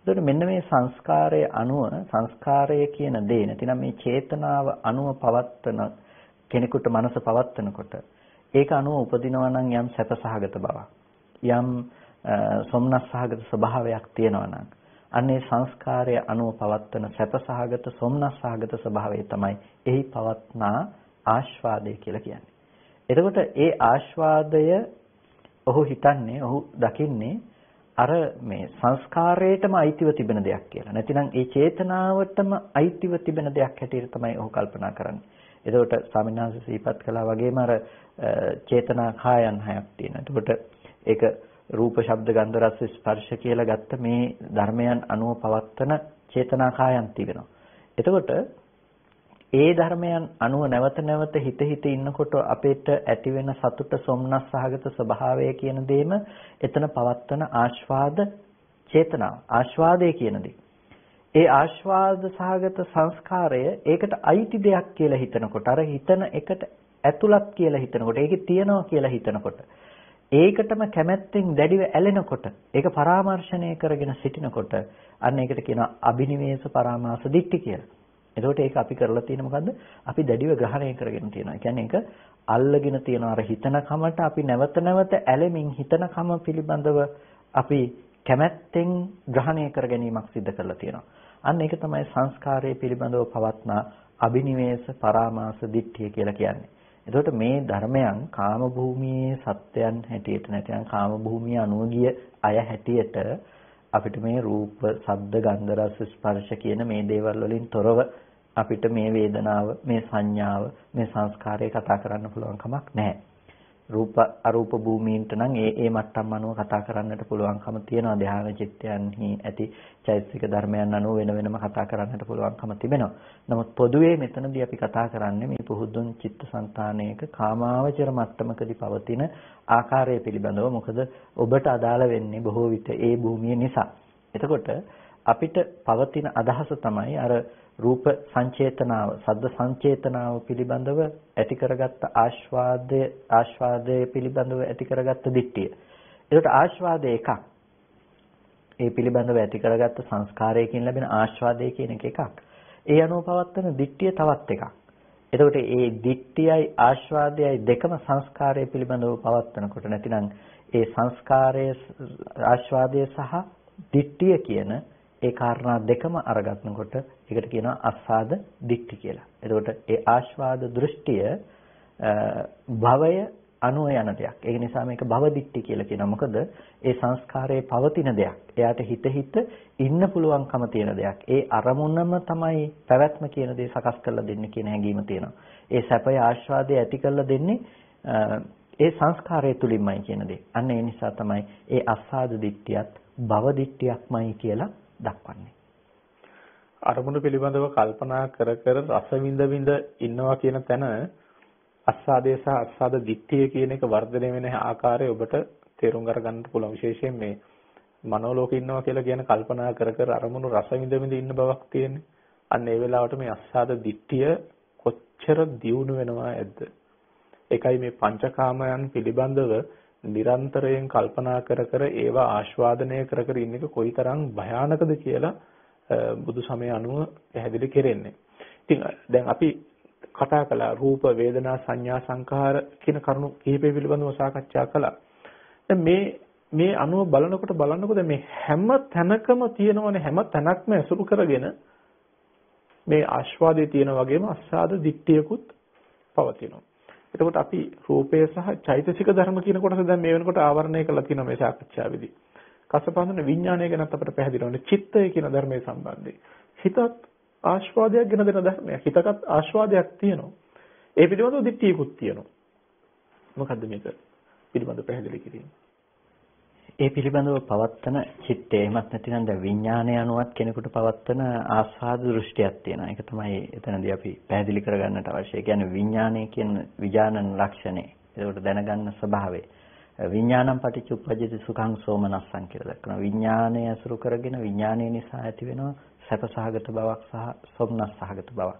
එතකොට මෙන්න මේ සංස්කාරයේ අනුව සංස්කාරය කියන දේ නැතිනම් මේ චේතනාව අනුව පවත්තන කෙනෙකුට මනස පවත්තනකොට ඒක අනුව උපදිනවා නම් යම් සැපසහගත බවක් යම් සොම්නස්සහගත ස්වභාවයක් තියෙනවා නම් අන්නේ සංස්කාරය අනුව පවත්තන සැපසහගත සොම්නස්සහගත ස්වභාවය තමයි එහි පවත්නා ආස්වාදය කියලා කියන්නේ. එතකොට ඒ ආස්වාදය ඔහු හිතන්නේ ඔහු දකින්නේ අර මේ සංස්කාරයටම අයිතිව තිබෙන දෙයක් කියලා. නැතිනම් ඒ චේතනාවටම අයිතිව තිබෙන දෙයක් හැටියට තමයි ඔහු කල්පනා කරන්නේ. එතකොට ස්වාමීන් වහන්සේ සිහිපත් කළා වගේම අර චේතනා කායන් 6ක් තියෙනවා. එතකොට ඒක රූප, ශබ්ද, ගන්ධ, රස, ස්පර්ශ කියලා ගත්ත මේ ධර්මයන් අනුව පවත්තන චේතනා කායන් තිබෙනවා. එතකොට ඒ ධර්මයන් අනුව නැවත නැවත හිත ඉන්නකොට අපේට ඇති වෙන සතුට සොම්නස් සහගත ස්වභාවය කියන දෙයම එතන පවත්තන ආස්වාද චේතනාව ආස්වාදය කියන දේ. ඒ ආස්වාද සහගත සංස්කාරය ඒකට අයිති දෙයක් කියලා හිතනකොට අර හිතන එකට ඇතුළත් කියලා හිතනකොට ඒකේ තියනවා කියලා හිතනකොට ඒකටම කැමැත්තෙන් දැඩිව ඇලෙනකොට ඒක පරාමර්ශණය කරගෙන සිටිනකොට අන්න ඒකට කියනවා අබිනිවේෂ පරාමාස දිට්ඨි කියලා. එතකොට ඒක අපි කරලා තියෙන මොකද්ද? අපි දැඩිව ග්‍රහණය කරගෙන තියෙනවා. ඒ කියන්නේ ඒක අල්ලගෙන තියෙනවා. අර හිතන කමට අපි නැවත නැවත ඇලෙමින් හිතන කම පිළිබඳව අපි කැමැත්තෙන් ග්‍රහණය කර ගැනීමක් සිදු කරලා තියෙනවා. අන්න ඒක තමයි සංස්කාරයේ පිළිබඳව පවත්නා අබිනිවේෂ පරාමාස දිට්ඨිය කියලා කියන්නේ. එතකොට මේ ධර්මයන් කාම භූමියේ සත්‍යයන් හැටියට නැත්නම් කාම භූමිය අනුගිය අය හැටියට අපිට මේ රූප, ශබ්ද, ගන්ධ, රස, ස්පර්ශ කියන මේ දේවල් වලින් තොරව අපිට මේ වේදනාව, මේ සංඥාව, මේ සංස්කාරය කතා කරන්න පුළුවන් කමක් නැහැ. රූප අරූප භූමීන්ට නම් ඒ මට්ටම් අනුව කතා කරන්නට පුළුවන්කම තියෙනවා. ධ්‍යාන චිත්තයන්හි ඇති චෛතසික ධර්මයන් අනුව වෙන වෙනම කතා කරන්නට පුළුවන්කම තිබෙනවා. නමුත් පොදුවේ මෙතනදී අපි කතා කරන්නේ මේ පුහුදුන් චිත්තසංතානයක කාමාවචර මට්ටමකදී පවතින ආකාරය පිළිබඳව. මොකද ඔබට අදාළ වෙන්නේ බොහෝ විට ඒ භූමිය නිසා. එතකොට අපිට පවතින අදහස තමයි අර රූප සංචේතනාව, ශබ්ද සංචේතනාව පිළිබඳව ඇති කරගත්ත ආස්වාදය පිළිබඳව ඇති කරගත්ත දිට්ඨිය. ඒකට ආස්වාදය එකක්. ඒ පිළිබඳව ඇති කරගත්ත සංස්කාරයකින් ලැබෙන ආස්වාදය කියන එකක්. ඒ අනුව පවත්වන දිට්ඨිය තවත් එකක්. එතකොට ඒ දිට්ඨියයි ආස්වාදයයි දෙකම සංස්කාරය පිළිබඳව පවත්වනකොට නැතිනම් ඒ සංස්කාරයේ ආස්වාදය සහ දිට්ඨිය කියන ඒ කාරණා දෙකම අරගන්නකොට ඒකට කියනවා අස්සාද දිට්ඨි කියලා. එතකොට ඒ ආස්වාද දෘෂ්ටිය භවය අනුව යන දෙයක්. ඒ නිසා මේක භව දිට්ඨි කියලා කියනවා. මොකද ඒ සංස්කාරයේ පවතින දෙයක්. එයාට හිත ඉන්න පුළුවන්කම තියෙන දෙයක්. ඒ අරමුණම තමයි පැවැත්ම කියන දේ සකස් කරලා දෙන්නේ කියන හැඟීම තියෙනවා. ඒ සැපය ආස්වාදය ඇති කරලා දෙන්නේ ඒ සංස්කාරය තුලින්මයි කියන දේ. අන්න ඒ නිසා තමයි ඒ අස්සාද දිට්ඨියත් භව දිට්ඨියක්මයි කියලා දක්වන්නේ. අරමුණු පිළිබඳව කල්පනා කර රස විඳ ඉන්නවා කියන තැන අස්සාදේ සහ අස්සාද දිට්ඨිය කියන එක වර්ධනය වෙන ආකාරය ඔබට තේරුම් අරගන්න පුළුවන්. විශේෂයෙන් මේ මනෝලෝකේ ඉන්නවා කියලා කියන කල්පනා කර කර අරමුණු රස විඳ විඳ ඉන්න බවක් තියෙන්නේ. අන්න ඒ වෙලාවට මේ අස්සාද දිට්ඨිය කොච්චර දියුණු වෙනවා ඇද්ද? ඒකයි මේ පංචකාමයන් පිළිබඳව නිරන්තරයෙන් කල්පනා කර කර ඒවා ආස්වාදනය කර කර ඉන්න එක කොයිතරම් භයානකද කියලා බුදු සමය අනුව පැහැදිලි කෙරෙන්නේ. ඉතින් දැන් අපි කතා කළා රූප වේදනා සංඥා සංඛාර කියන කරුණු කිහිපය පිළිබඳව සාකච්ඡා කළා. දැන් මේ අනුව බලනකොට මේ හැම තැනකම තියෙනවනේ හැම තැනක්ම ඇසුරු කරගෙන මේ ආස්වාදයේ තියෙන වගේම අස්සාද දිට්ඨියකුත් පවතිනවා. එතකොට අපි රූපය සහ චෛතසික ධර්ම කියන කොටස දැන් මේ වෙනකොට ආවරණය කරලා තියෙනවා මේ සාකච්ඡාවේදී. කසපහඳුන විඥානය ගැනත් අපිට පැහැදිලි වෙනවා. චිත්තය කියන ධර්මයේ සම්බන්ධයෙන්. හිතත් ආස්වාදයක් ගෙන දෙන ධර්මයක්. හිතකත් ආස්වාදයක් තියෙනවා. ඒ පිළිබඳව දිට්ඨියකුත් තියෙනවා. මොකද්ද මේක පිළිබඳව පැහැදිලි කිරීම? ඒ පිළිබඳව පවත්තන චිත්තය එහෙමත් නැතිනම් දැන් විඥානය අනුවත් කෙනෙකුට පවත්තන ආස්වාද දෘෂ්ටියක් තියෙනවා. ඒක තමයි එතනදී අපි පැහැදිලි කරගන්නට අවශ්‍ය. ඒ කියන්නේ විඥානය කියන විඥානන ලක්ෂණය. ඒකට දැනගන්න ස්වභාවය. විඥානම් පටිච්චුප්පජ්ජති සුඛං සෝමනස්සං කියලා දක්වනවා. විඥානය අසුරු කරගෙන විඥානය නිසා ඇති වෙනවා සැපසහගත බවක් සහ සොම්නස්සහගත බවක්.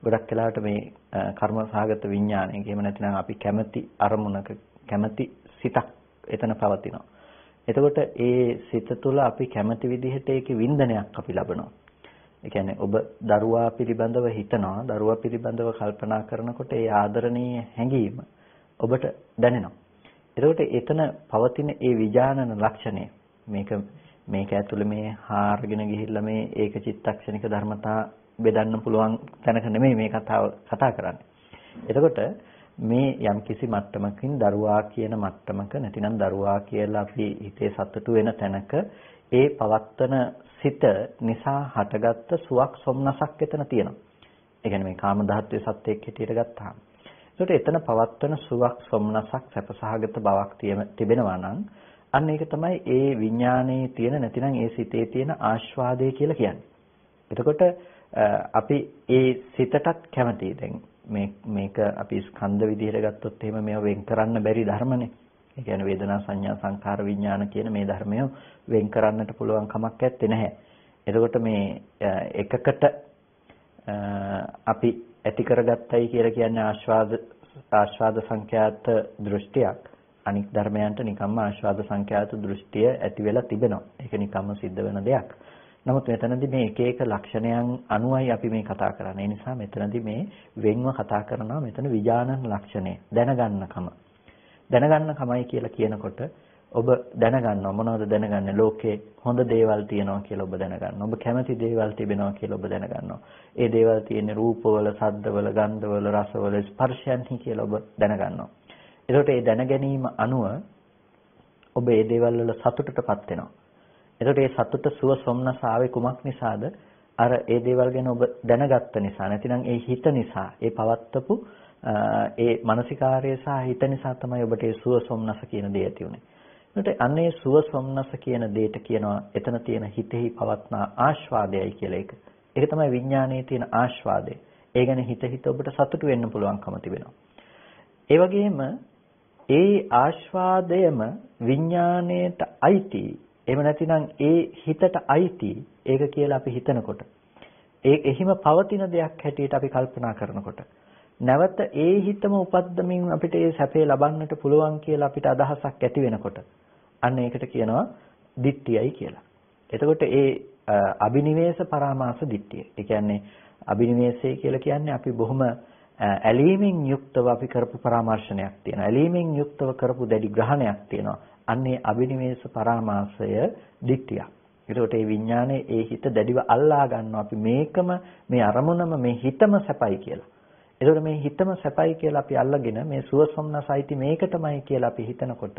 ගොඩක් වෙලාවට මේ කර්මසහගත විඥානය එහෙම නැතිනම් අපි කැමැති අරමුණක කැමැති සිතක් එතන පවතිනවා. එතකොට ඒ සිත තුළ අපි කැමති විදිහට ඒකේ වින්දනයක් අපි ලබනවා. ඒ කියන්නේ ඔබ දරුවා පිළිබඳව හිතනවා, දරුවා පිළිබඳව කල්පනා කරනකොට ඒ ආදරණීය හැඟීම ඔබට දැනෙනවා. එතකොට එතන පවතින ඒ විඥානන ලක්ෂණය මේක ඇතුළේ මේ හාරගෙන ගිහිල්ලා මේ ඒක චිත්තක්ෂණික ධර්මතා බෙදන්න පුළුවන් තැනක නෙමෙයි මේ කතා කරන්නේ. එතකොට මේ යම් කිසි මට්ටමකින් දරුවා කියන මට්ටමක නැතිනම් දරුවා කියලා අපි හිතේ සතුටු වෙන තැනක ඒ පවත්තන සිත නිසා හටගත්ත සුවක් සොම්නසක් එතන තියෙනවා. ඒ කියන්නේ මේ කාම ධාතුවේ සත්‍යයක් හැටියට ගත්තාම. ඒකට එතන පවත්තන සුවක් සොම්නසක් සැපසහගත බවක් තිබෙනවා නම් අන්න ඒක තමයි ඒ විඥානයේ තියෙන නැතිනම් ඒ සිතේ තියෙන ආස්වාදය කියලා කියන්නේ. එතකොට අපි ඒ සිතටත් කැමතියි. දැන් මේක අපි ස්කන්ධ විදිහට ගත්තොත් එහෙම මේව වෙන් කරන්න බැරි ධර්මනේ. ඒ කියන්නේ වේදනා සංඥා සංකාර විඥාන කියන මේ ධර්මය වෙන් කරන්නට පුළුවන් කමක් නැත්තේ නැහැ. එතකොට මේ එකකට අපි ඇති කරගත්තයි කියලා කියන්නේ ආස්වාද සංඛ්‍යාත දෘෂ්ටියක්. අනික් ධර්මයන්ට නිකම්ම ආස්වාද සංඛ්‍යාත දෘෂ්ටිය ඇති වෙලා තිබෙනවා. ඒක නිකම්ම සිද්ධ වෙන දෙයක්. නමුත් මෙතනදී මේ එක එක ලක්ෂණයන් අනුවයි අපි මේ කතා කරන්නේ. ඒ නිසා මෙතනදී මේ වෙන්ව කතා කරනවා මෙතන විඥානන ලක්ෂණය දැනගන්නකම. දැනගන්නකමයි කියලා කියනකොට ඔබ දැනගන්නවා මොනවද දැනගන්නේ? ලෝකේ හොඳ දේවල් තියෙනවා කියලා ඔබ දැනගන්නවා. ඔබ කැමති දේවල් තිබෙනවා කියලා ඔබ දැනගන්නවා. ඒ දේවල් තියෙන්නේ රූපවල, ශබ්දවල, ගන්ධවල, රසවල, ස්පර්ශයන්හි කියලා ඔබ දැනගන්නවා. ඒකට ඒ දැනගැනීම අනුව ඔබ ඒ දේවල් වල සතුටටපත් වෙනවා. එතකොට මේ සතුට සුව සොම්නස ආවේ කුමක් නිසාද? අර ඒ දේවල් ගැන ඔබ දැනගත්ත නිසා. නැතිනම් ඒ හිත නිසා, ඒ පවත්තපු ඒ මානසිකාර්යය සහ හිත නිසා තමයි ඔබට ඒ සුව සොම්නස කියන දේ ඇති උනේ. එතකොට අන්නේ සුව සොම්නස කියන දෙයට කියනවා එතන තියෙන හිතෙහි පවත්නා ආස්වාදයයි කියලා එක. ඒක තමයි විඥානයේ තියෙන ආස්වාදය. ඒ ගැන හිත ඔබට සතුටු වෙන්න පුළුවන්කම තිබෙනවා. ඒ වගේම ඒ ආස්වාදයම විඥාණයට අයිති. එහෙම නැතිනම් ඒ හිතට අයිති. ඒක කියලා අපි හිතනකොට එහිම පවතින දෙයක් හැටියට අපි කල්පනා කරනකොට නැවත ඒ හිතම උපද්දමින් අපිට ඒ සැපේ ලබන්නට පුළුවන් කියලා අපිට අදහසක් ඇති වෙනකොට අන්න ඒකට කියනවා දිට්ඨියයි කියලා. එතකොට ඒ අබිනිවේෂ පරාමාස දිට්ඨිය. ඒ කියන්නේ අබිනිවේෂය කියලා කියන්නේ අපි බොහොම ඇලීමෙන් යුක්තව අපි කරපු පරාමර්ශනයක් තියෙනවා. ඇලීමෙන් යුක්තව කරපු දැඩි ග්‍රහණයක් තියෙනවා. අන්නේ අබිනිවේෂ පරාමාසය දිට්ඨිය. ඒකට ඒ විඥානේ ඒ හිත දැඩිව අල්ලා ගන්නවා. අපි මේකම මේ අරමුණම මේ හිතම සැපයි කියලා. ඒකට මේ හිතම සැපයි කියලා අපි අල්ලගෙන මේ සුවසොම්නසයිති මේකටමයි කියලා අපි හිතනකොට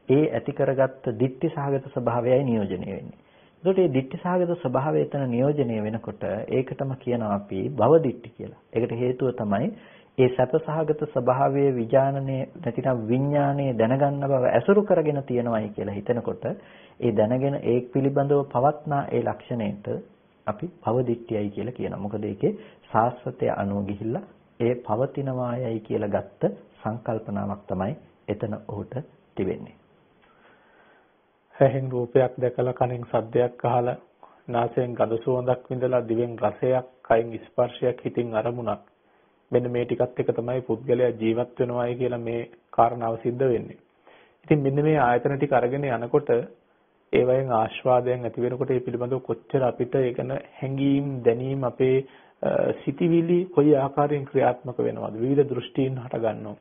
ඒ ඇති කරගත්ත දිට්ඨි සහගත ස්වභාවයයි නියෝජනය වෙන්නේ. ඒකට මේ දිට්ඨි සහගත ස්වභාවය එතන නියෝජනය වෙනකොට ඒකටම කියනවා අපි භව දිට්ඨි කියලා. ඒකට හේතුව තමයි ඒ සැපසහගත ස්වභාවයේ විඥානනේ නැතිනම් විඥානයේ දැනගන්න බව ඇසුරු කරගෙන තියෙනවයි කියලා හිතනකොට ඒ දැනගෙන ඒ පිළිබඳව පවත්නා ඒ ලක්ෂණයට අපි භව දිට්ඨියයි කියලා කියනවා. මොකද ඒකේ සාස්වතය අනුව ගිහිල්ලා ඒ පවතිනවායයි කියලා ගත්ත සංකල්පනාවක් තමයි එතන ඔහුට තිබෙන්නේ. හැහෙන් රූපයක් දැකලා කනෙන් සද්දයක් අහලා නාසයෙන් ගඳ සුවඳක් විඳලා දිවෙන් රසයක් කයින් ස්පර්ශයක් හිතින් අරමුණක් මෙන්න මේ ටිකත් එක තමයි පුද්ගලයා ජීවත් වෙනවායි කියලා මේ කාරණාව සිද්ධ වෙන්නේ. ඉතින් මෙන්න මේ ආයතන ටික අරගෙන යනකොට ඒවයෙන් ආස්වාදයෙන් ඇති වෙනකොට ඒ පිළිබඳව කොච්චර අපිට ඒකන හැඟීම් දැනීම් අපේ සිතිවිලි කොයි ආකාරයෙන් ක්‍රියාත්මක වෙනවද විවිධ දෘෂ්ටීන් හට ගන්නවා.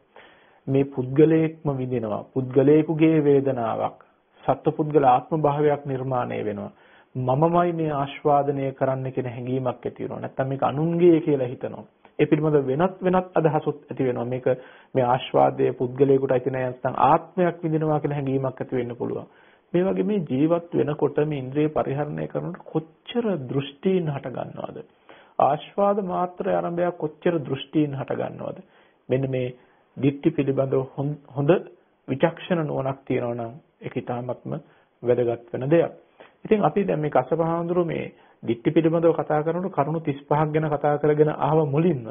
මේ පුද්ගලයෙක්ම විඳිනවා පුද්ගලයෙකුගේ වේදනාවක් සත්පුද්ගල ආත්ම භාවයක් නිර්මාණය වෙනවා. මමමයි මේ ආස්වාදනය කරන්න කියන හැඟීමක් ඇති වෙනවා. නැත්නම් මේක අනුන්ගේ කියලා හිතනවා. ඒ පිළිබඳව වෙනත් අදහසක් ඇති වෙනවා. මේක මේ ආස්වාදයේ පුද්ගලයෙකුට ඇති නැත්නම් ආත්මයක් විඳිනවා කියන හැඟීමක් ඇති වෙන්න පුළුවන්. මේ වගේ මේ ජීවත් වෙනකොට මේ ඉන්ද්‍රිය පරිහරණය කරනකොට කොච්චර දෘෂ්ටීන් හට ගන්නවද? ආස්වාද මාත්‍ර ආරම්භයක් කොච්චර දෘෂ්ටීන් හට ගන්නවද? මෙන්න මේ දිට්ඨි පිළිබඳව හොඳ විචක්ෂණ නුවණක් තියෙනවා නම් ඒක ඊටාත්ම වැදගත් වෙන දෙයක්. ඉතින් අපි දැන් මේ කස්සපහඳුරු මේ දිට්ඨි පිළිබඳව කතා කරනකොට කරුණු 35ක් ගැන කතා කරගෙන ආව මුලින්ම.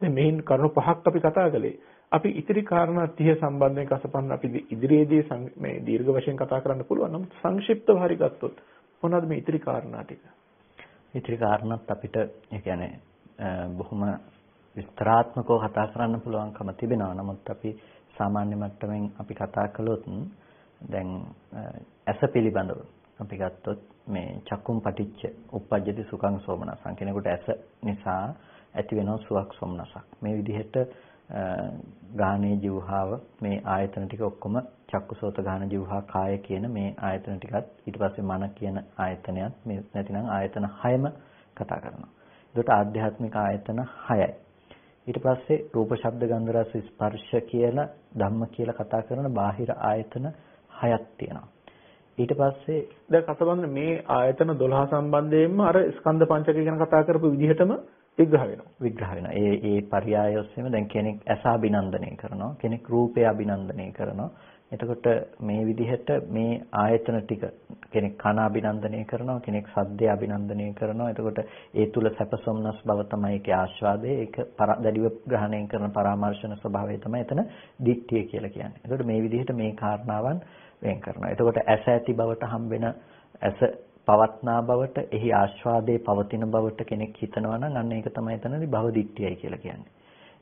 දැන් මේන් කරුණු 5ක් අපි කතා කළේ. අපි ඉතිරි කාරණා 30 සම්බන්ධයෙන් කස්සපහන් අපි ඉදිරියේදී මේ දීර්ඝ වශයෙන් කතා කරන්න පුළුවන්. නමුත් සංක්ෂිප්තව හරි ගත්තොත් මොනවද මේ ඉතිරි කාරණා ටික? ඉතිරි කාරණාත් අපිට ඒ කියන්නේ බොහොම විස්තරාත්මකව කතා කරන්න පුළුවන්කම තිබෙනවා. නමුත් අපි සාමාන්‍ය මට්ටමින් අපි කතා කළොත් දැන් ඇස පිළිබඳව අපි ගත්තොත් මේ චක්කුම් පටිච්ච උප්පජ්ජති සුඛං සෝමනසං කෙනෙකුට ඇස නිසා ඇති වෙන සුවක් සොම්නසක්. මේ විදිහට ගාහනේ ජීවහාව මේ ආයතන ටික ඔක්කොම චක්කුසෝත ගාහන ජීවහා කාය කියන මේ ආයතන ටිකත් ඊට පස්සේ මන කියන ආයතනයත් මේ නැතිනම් ආයතන 6ම කතා කරනවා. ඒකට ආධ්‍යාත්මික ආයතන 6යි. ඊට පස්සේ රූප ශබ්ද ගන්ධ රස ස්පර්ශ කියලා ධම්ම කියලා කතා කරන බාහිර ආයතන 6ක් තියෙනවා. ඊට පස්සේ දැන් කසබන්ද මේ ආයතන 12 සම්බන්ධයෙන්ම අර ස්කන්ධ පංචකය ගැන කතා කරපු විදිහටම විග්‍රහ වෙනවා. ඒ පරයය ඔස්සේම දැන් කෙනෙක් ඇස අභිනන්දනය කරනවා, කෙනෙක් රූපය අභිනන්දනය කරනවා. එතකොට මේ විදිහට මේ ආයතන ටික කෙනෙක් කන අභිනන්දනය කරනවා, කෙනෙක් ශබ්දය අභිනන්දනය කරනවා. එතකොට ඒ තුල සැපසොම්නස් බව තමයි ඒකේ ආස්වාදය. ඒක දැඩිව ග්‍රහණය කරන පරාමර්ශන ස්වභාවය තමයි එතන දිට්ඨිය කියලා කියන්නේ. එතකොට මේ විදිහට මේ කාරණාවන් වෙන් කරනවා. එතකොට ඇස ඇති බවට හම්බෙන ඇස පවත්නා බවට, එහි ආස්වාදයේ පවතින බවට කෙනෙක් හිතනවා නම් අන්න ඒක තමයි එතනදී භව දිට්ඨියයි කියලා කියන්නේ.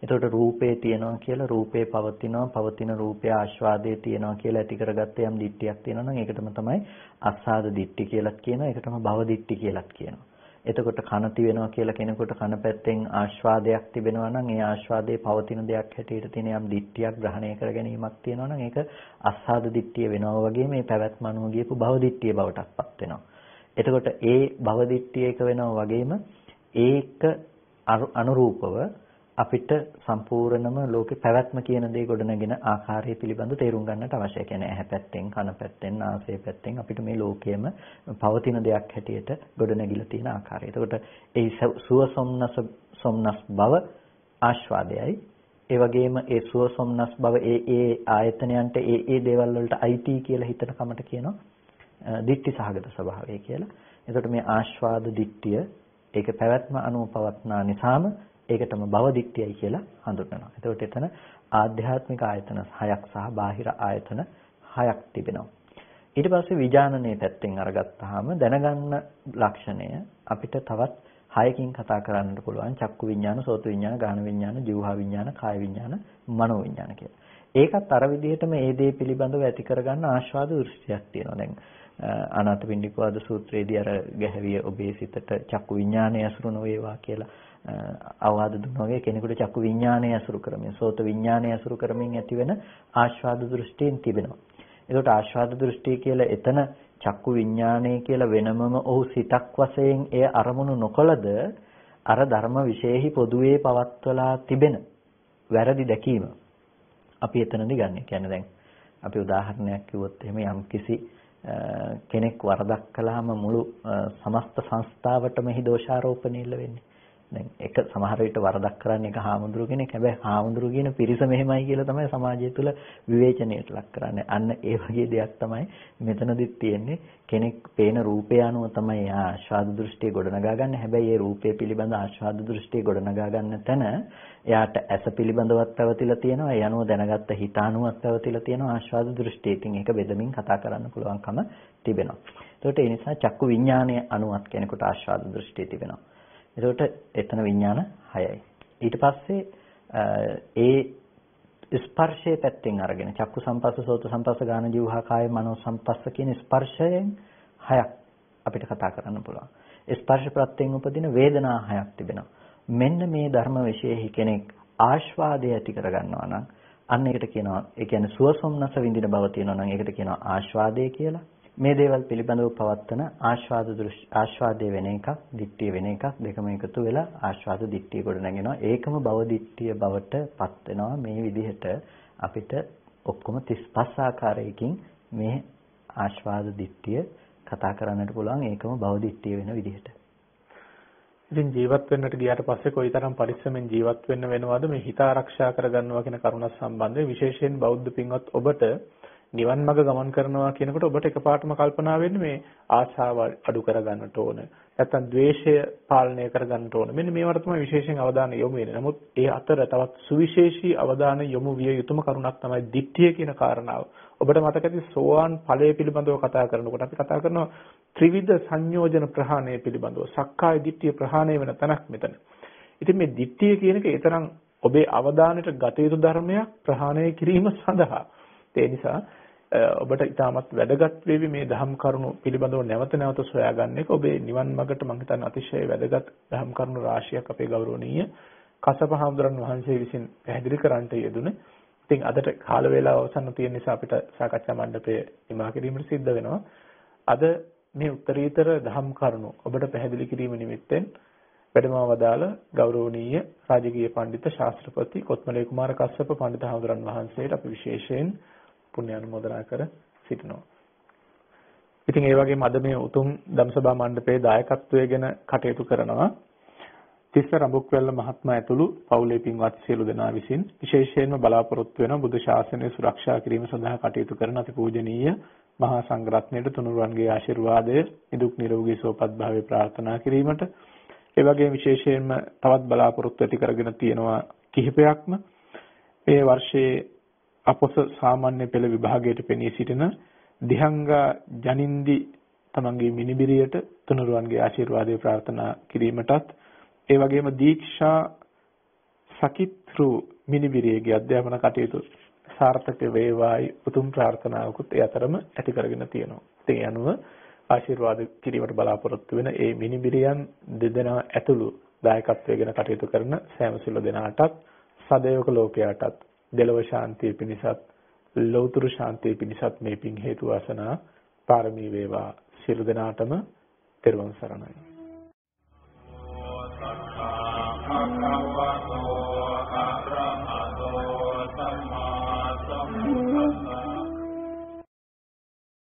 එතකොට රූපේ තියෙනවා කියලා රූපේ පවතිනවා, පවතින රූපය ආස්වාදයේ තියෙනවා කියලා ඇති කරගත්ත යම් දිට්ඨියක් තියෙනවා නම් ඒකටම තමයි අස්සාද දිට්ඨි කියලාත් කියනවා. ඒකටම භව දිට්ඨි කියලාත් කියනවා. එතකොට කන තිබෙනවා කියලා කෙනෙකුට කන පැත්තෙන් ආස්වාදයක් තිබෙනවා නම් ඒ ආස්වාදයේ පවතින දෙයක් හැටියට තියෙන යම් දිට්ඨියක් ග්‍රහණය කර ගැනීමක් තියෙනවා නම් ඒක අස්සාද දිට්ඨිය වෙනවා වගේ මේ පැවැත්ම අනුව ගියපු භව දිට්ඨිය බවටත්පත් වෙනවා. එතකොට ඒ භව දිට්ඨිය එක වෙනවා වගේම ඒක අනුරූපව අපිට සම්පූර්ණම ලෝකේ පැවැත්ම කියන දේ ගොඩනගෙන ආකාරය පිළිබඳ තේරුම් ගන්නට අවශ්‍යයි. කියන්නේ ඇහැ පැත්තෙන්, කන පැත්තෙන්, නාසය පැත්තෙන් අපිට මේ ලෝකයේම පවතින දෙයක් හැටියට ගොඩනැගිලා තියෙන ආකාරය. එතකොට ඒ සුව සොම්නස් බව ආස්වාදයයි. ඒ වගේම ඒ සුව සොම්නස් බව ඒ ආයතනයන්ට ඒ දේවල් වලට අයිති කියලා හිතන කමට කියනවා දිට්ඨි සහගත ස්වභාවය කියලා. එතකොට මේ ආස්වාද දිට්ඨිය ඒක පැවැත්ම අනුව පවත්නා නිසාම ඒකටම භව දිට්ඨියයි කියලා හඳුන්වනවා. එතකොට එතන ආධ්‍යාත්මික ආයතන 6ක් සහ බාහිර ආයතන 6ක් තිබෙනවා. ඊට පස්සේ විඥානනයේ පැත්තෙන් අරගත්තාම දැනගන්න ලක්ෂණය අපිට තවත් 6කින් කතා කරන්නට පුළුවන්. චක්කු විඥාන, සෝත විඥාන, ගාහන විඥාන, જીවහා විඥාන, කාය විඥාන, මනෝ විඥාන කියලා. ඒකත් අර විදිහටම ඒ දේ පිළිබඳව ඇති කරගන්න ආස්වාද දෘෂ්ටියක් තියෙනවා. දැන් අනාථපිණ්ඩික වාද සූත්‍රයේදී අර ගැහැවිය ඔබේ සිතට චක්කු විඥානය අසුරු නොවේවා කියලා අවවාද දුන්නා වගේ කෙනෙකුට චක්කු විඥානය අසුරු කරමින්, සෝත විඥානය අසුරු කරමින් ඇතිවෙන ආස්වාද දෘෂ්ටීන් තිබෙනවා. ඒකට ආස්වාද දෘෂ්ටි කියලා එතන චක්කු විඥානය කියලා වෙනමම ඔහු සිතක් වශයෙන් එය අරමුණු නොකළද අර ධර්ම විශේෂයි පොදුවේ පවත්වලා තිබෙන වැරදි දැකීම අපි එතනදී ගන්න. කියන්නේ දැන් අපි උදාහරණයක් කිව්වොත් එහෙම යම්කිසි කෙනෙක් වරදක් කළාම මුළු සමස්ත සංස්ථාවටම හි දෝෂාරෝපණය වෙන්නේ. දැන් එක සමහර විට වරදක් කරන්නේ එක හාමුදුරු කෙනෙක්. හැබැයි හාමුදුරු කියන පිරිස මෙහෙමයි කියලා තමයි සමාජය තුළ විවේචනයට ලක් කරන්නේ. අන්න ඒ වගේ දෙයක් තමයි මෙතනදිත් තියෙන්නේ. කෙනෙක් පේන රූපය අනුව තමයි ආස්වාද දෘෂ්ටිය ගොඩනගා ගන්න. හැබැයි ඒ රූපය පිළිබඳ ආස්වාද දෘෂ්ටිය ගොඩනගා ගන්න තැන එයාට ඇස පිළිබඳවත් පැවතිලා තියෙනවා. ඒ අනුව දැනගත්ත හිත අනුවත් පැවතිලා තියෙනවා ආස්වාද දෘෂ්ටිය. ඉතින් ඒක බෙදමින් කතා කරන්න පුළුවන්කම තිබෙනවා. ඒකට ඒ නිසා චක්කු විඥානයේ අනුවත් කෙනෙකුට ආස්වාද දෘෂ්ටිය තිබෙනවා. එතකොට එතන විඥාන 6යි. ඊට පස්සේ ඒ ස්පර්ශයේ පැත්තෙන් අරගෙන චක්කු සම්පස්ස, සෝත සම්පස්ස, ගාන ජීවහා කාය මනෝ සම්පස්ස කියන ස්පර්ශයෙන් 6ක් අපිට කතා කරන්න පුළුවන්. ස්පර්ශ ප්‍රත්‍යයෙන් උපදින වේදනා 6ක් තිබෙනවා. මෙන්න මේ ධර්ම විශේෂයි කෙනෙක් ආස්වාදය ඇති කරගන්නවා නම් අන්න ඒකට කියනවා, ඒ කියන්නේ සුවසොම්නස විඳින බව තියෙනවා නම් ඒකට කියනවා ආස්වාදය කියලා. මේ දේවල් පිළිබඳව පවත්තන ආස්වාදයේ වෙන එකක්, දිට්ඨිය වෙන එකක්, දෙකම එකතු වෙලා ආස්වාද දිට්ඨිය ගොඩ නැගෙනවා. ඒකම භව දිට්ඨිය බවට පත් වෙනවා. මේ විදිහට අපිට ඔක්කොම 35 ආකාරයකින් මේ ආස්වාද දිට්ඨිය කතා කරන්නට පුළුවන්. ඒකම භව දිට්ඨිය වෙන විදිහට. ඉතින් ජීවත් වෙන්නට ගියාට පස්සේ කොයිතරම් පරිස්සමෙන් ජීවත් වෙන්න වෙනවද මේ හිත ආරක්ෂා කරගන්නවා කියන කරුණත් සම්බන්ධයෙන් විශේෂයෙන් බෞද්ධ පින්වත් ඔබට නිවන් මඟ ගමන් කරනවා කියනකොට ඔබට එකපාරටම කල්පනා වෙන්නේ මේ ආශාව අඩු කරගන්නට ඕන. නැත්තම් ද්වේෂය පාලනය කරගන්නට ඕන. මෙන්න මේවට තමයි විශේෂයෙන් අවධානය යොමු වෙන්නේ. නමුත් ඒ අතර තවත් සුවිශේෂී අවධානය යොමු විය යුතුම කරුණක් තමයි දිට්ඨිය කියන කාරණාව. ඔබට මතක ඇති සෝවාන් ඵලය පිළිබඳව කතා කරනකොට අපි කතා කරනවා ත්‍රිවිධ සංයෝජන ප්‍රහාණය පිළිබඳව. සක්කාය දිට්ඨිය ප්‍රහාණය වෙන තැනක් මෙතන. ඉතින් මේ දිට්ඨිය කියන එක ඒ තරම් ඔබේ අවධානයට ගත යුතු ධර්මයක් ප්‍රහාණය කිරීම සඳහා. ඒ නිසා ඔබට ඉතාමත් වැදගත් වේවි මේ ධම් කරුණු පිළිබඳව නැවත නැවත සොයාගන්න එක. ඔබේ නිවන් මාර්ගට මම හිතන්නේ අතිශය වැදගත් ධම් කරුණු රාශියක් අපේ ගෞරවනීය කසප හාමුදුරන් වහන්සේ විසින් පැහැදිලි කරන්නට යෙදුනේ. ඉතින් අදට කාල වේලාව අවසන් තියෙන නිසා අපිට සාකච්ඡා මණ්ඩපය නිමා කිරීමට සිද්ධ වෙනවා. අද මේ උත්තරීතර ධම් කරුණු ඔබට පැහැදිලි කිරීම නිමිත්තෙන් වැඩමව වදාළ ගෞරවනීය රාජකීය පඬිතුක ශාස්ත්‍රපති කොත්මලේ කුමාර කස්සප පඬිත හාමුදුරන් වහන්සේට අපි විශේෂයෙන් පුණ්‍ය අනුමෝදනා කර සිටිනවා. ඉතින් ඒ වගේම අද මේ උතුම් ධම්සභා මණ්ඩපයේ දායකත්වයේ ගැන කටයුතු කරනවා තිස්ස රඹුක්වැල්ල මහත්මයා ඇතුළු පවුලේ පින්වත් සියලු දෙනා විසින් විශේෂයෙන්ම බලාපොරොත්තු වෙන බුදු ශාසනය සුරක්ෂා කිරීම සඳහා කටයුතු කරන අතිපූජනීය මහා සංඝරත්නයට තුනුරුවන්ගේ ආශිර්වාදය නිදුක් නිරෝගී සුවපත් භාවය ප්‍රාර්ථනා කිරීමට ඒ වගේම විශේෂයෙන්ම තවත් බලාපොරොත්තු ඇති කරගෙන තියෙනවා කිහිපයක්ම මේ වර්ෂයේ අපොස සාමාන්‍ය පෙළ විභාගයට පෙනී සිටින දිහංගා ජනින්දි තමන්ගේ මිනිබිරියට තුනුරුවන්ගේ ආශිර්වාදය ප්‍රාර්ථනා කිරීමටත් ඒ වගේම දීක්ෂා සකිත්රු මිනිබිරියගේ අධ්‍යාපන කටයුතු සාර්ථක වේවායි උතුම් ප්‍රාර්ථනාවකුත් ඒ අතරම ඇති කරගෙන තියෙනවා. ඒ අනුව ආශිර්වාද කිරීමට බලාපොරොත්තු වෙන ඒ මිනිබිරියන් දෙදෙනා ඇතුළු දායකත්වයෙන් කටයුතු කරන සෑම සිළු දෙනාටත් සදේවක ලෝකයාටත් දෙලොව ශාන්තිය පිණිසත් ලෞතුරු ශාන්තිය පිණිසත් මේ පින් හේතු වාසනා පාරමී වේවා. සියලු දෙනාටම තෙරුවන් සරණයි.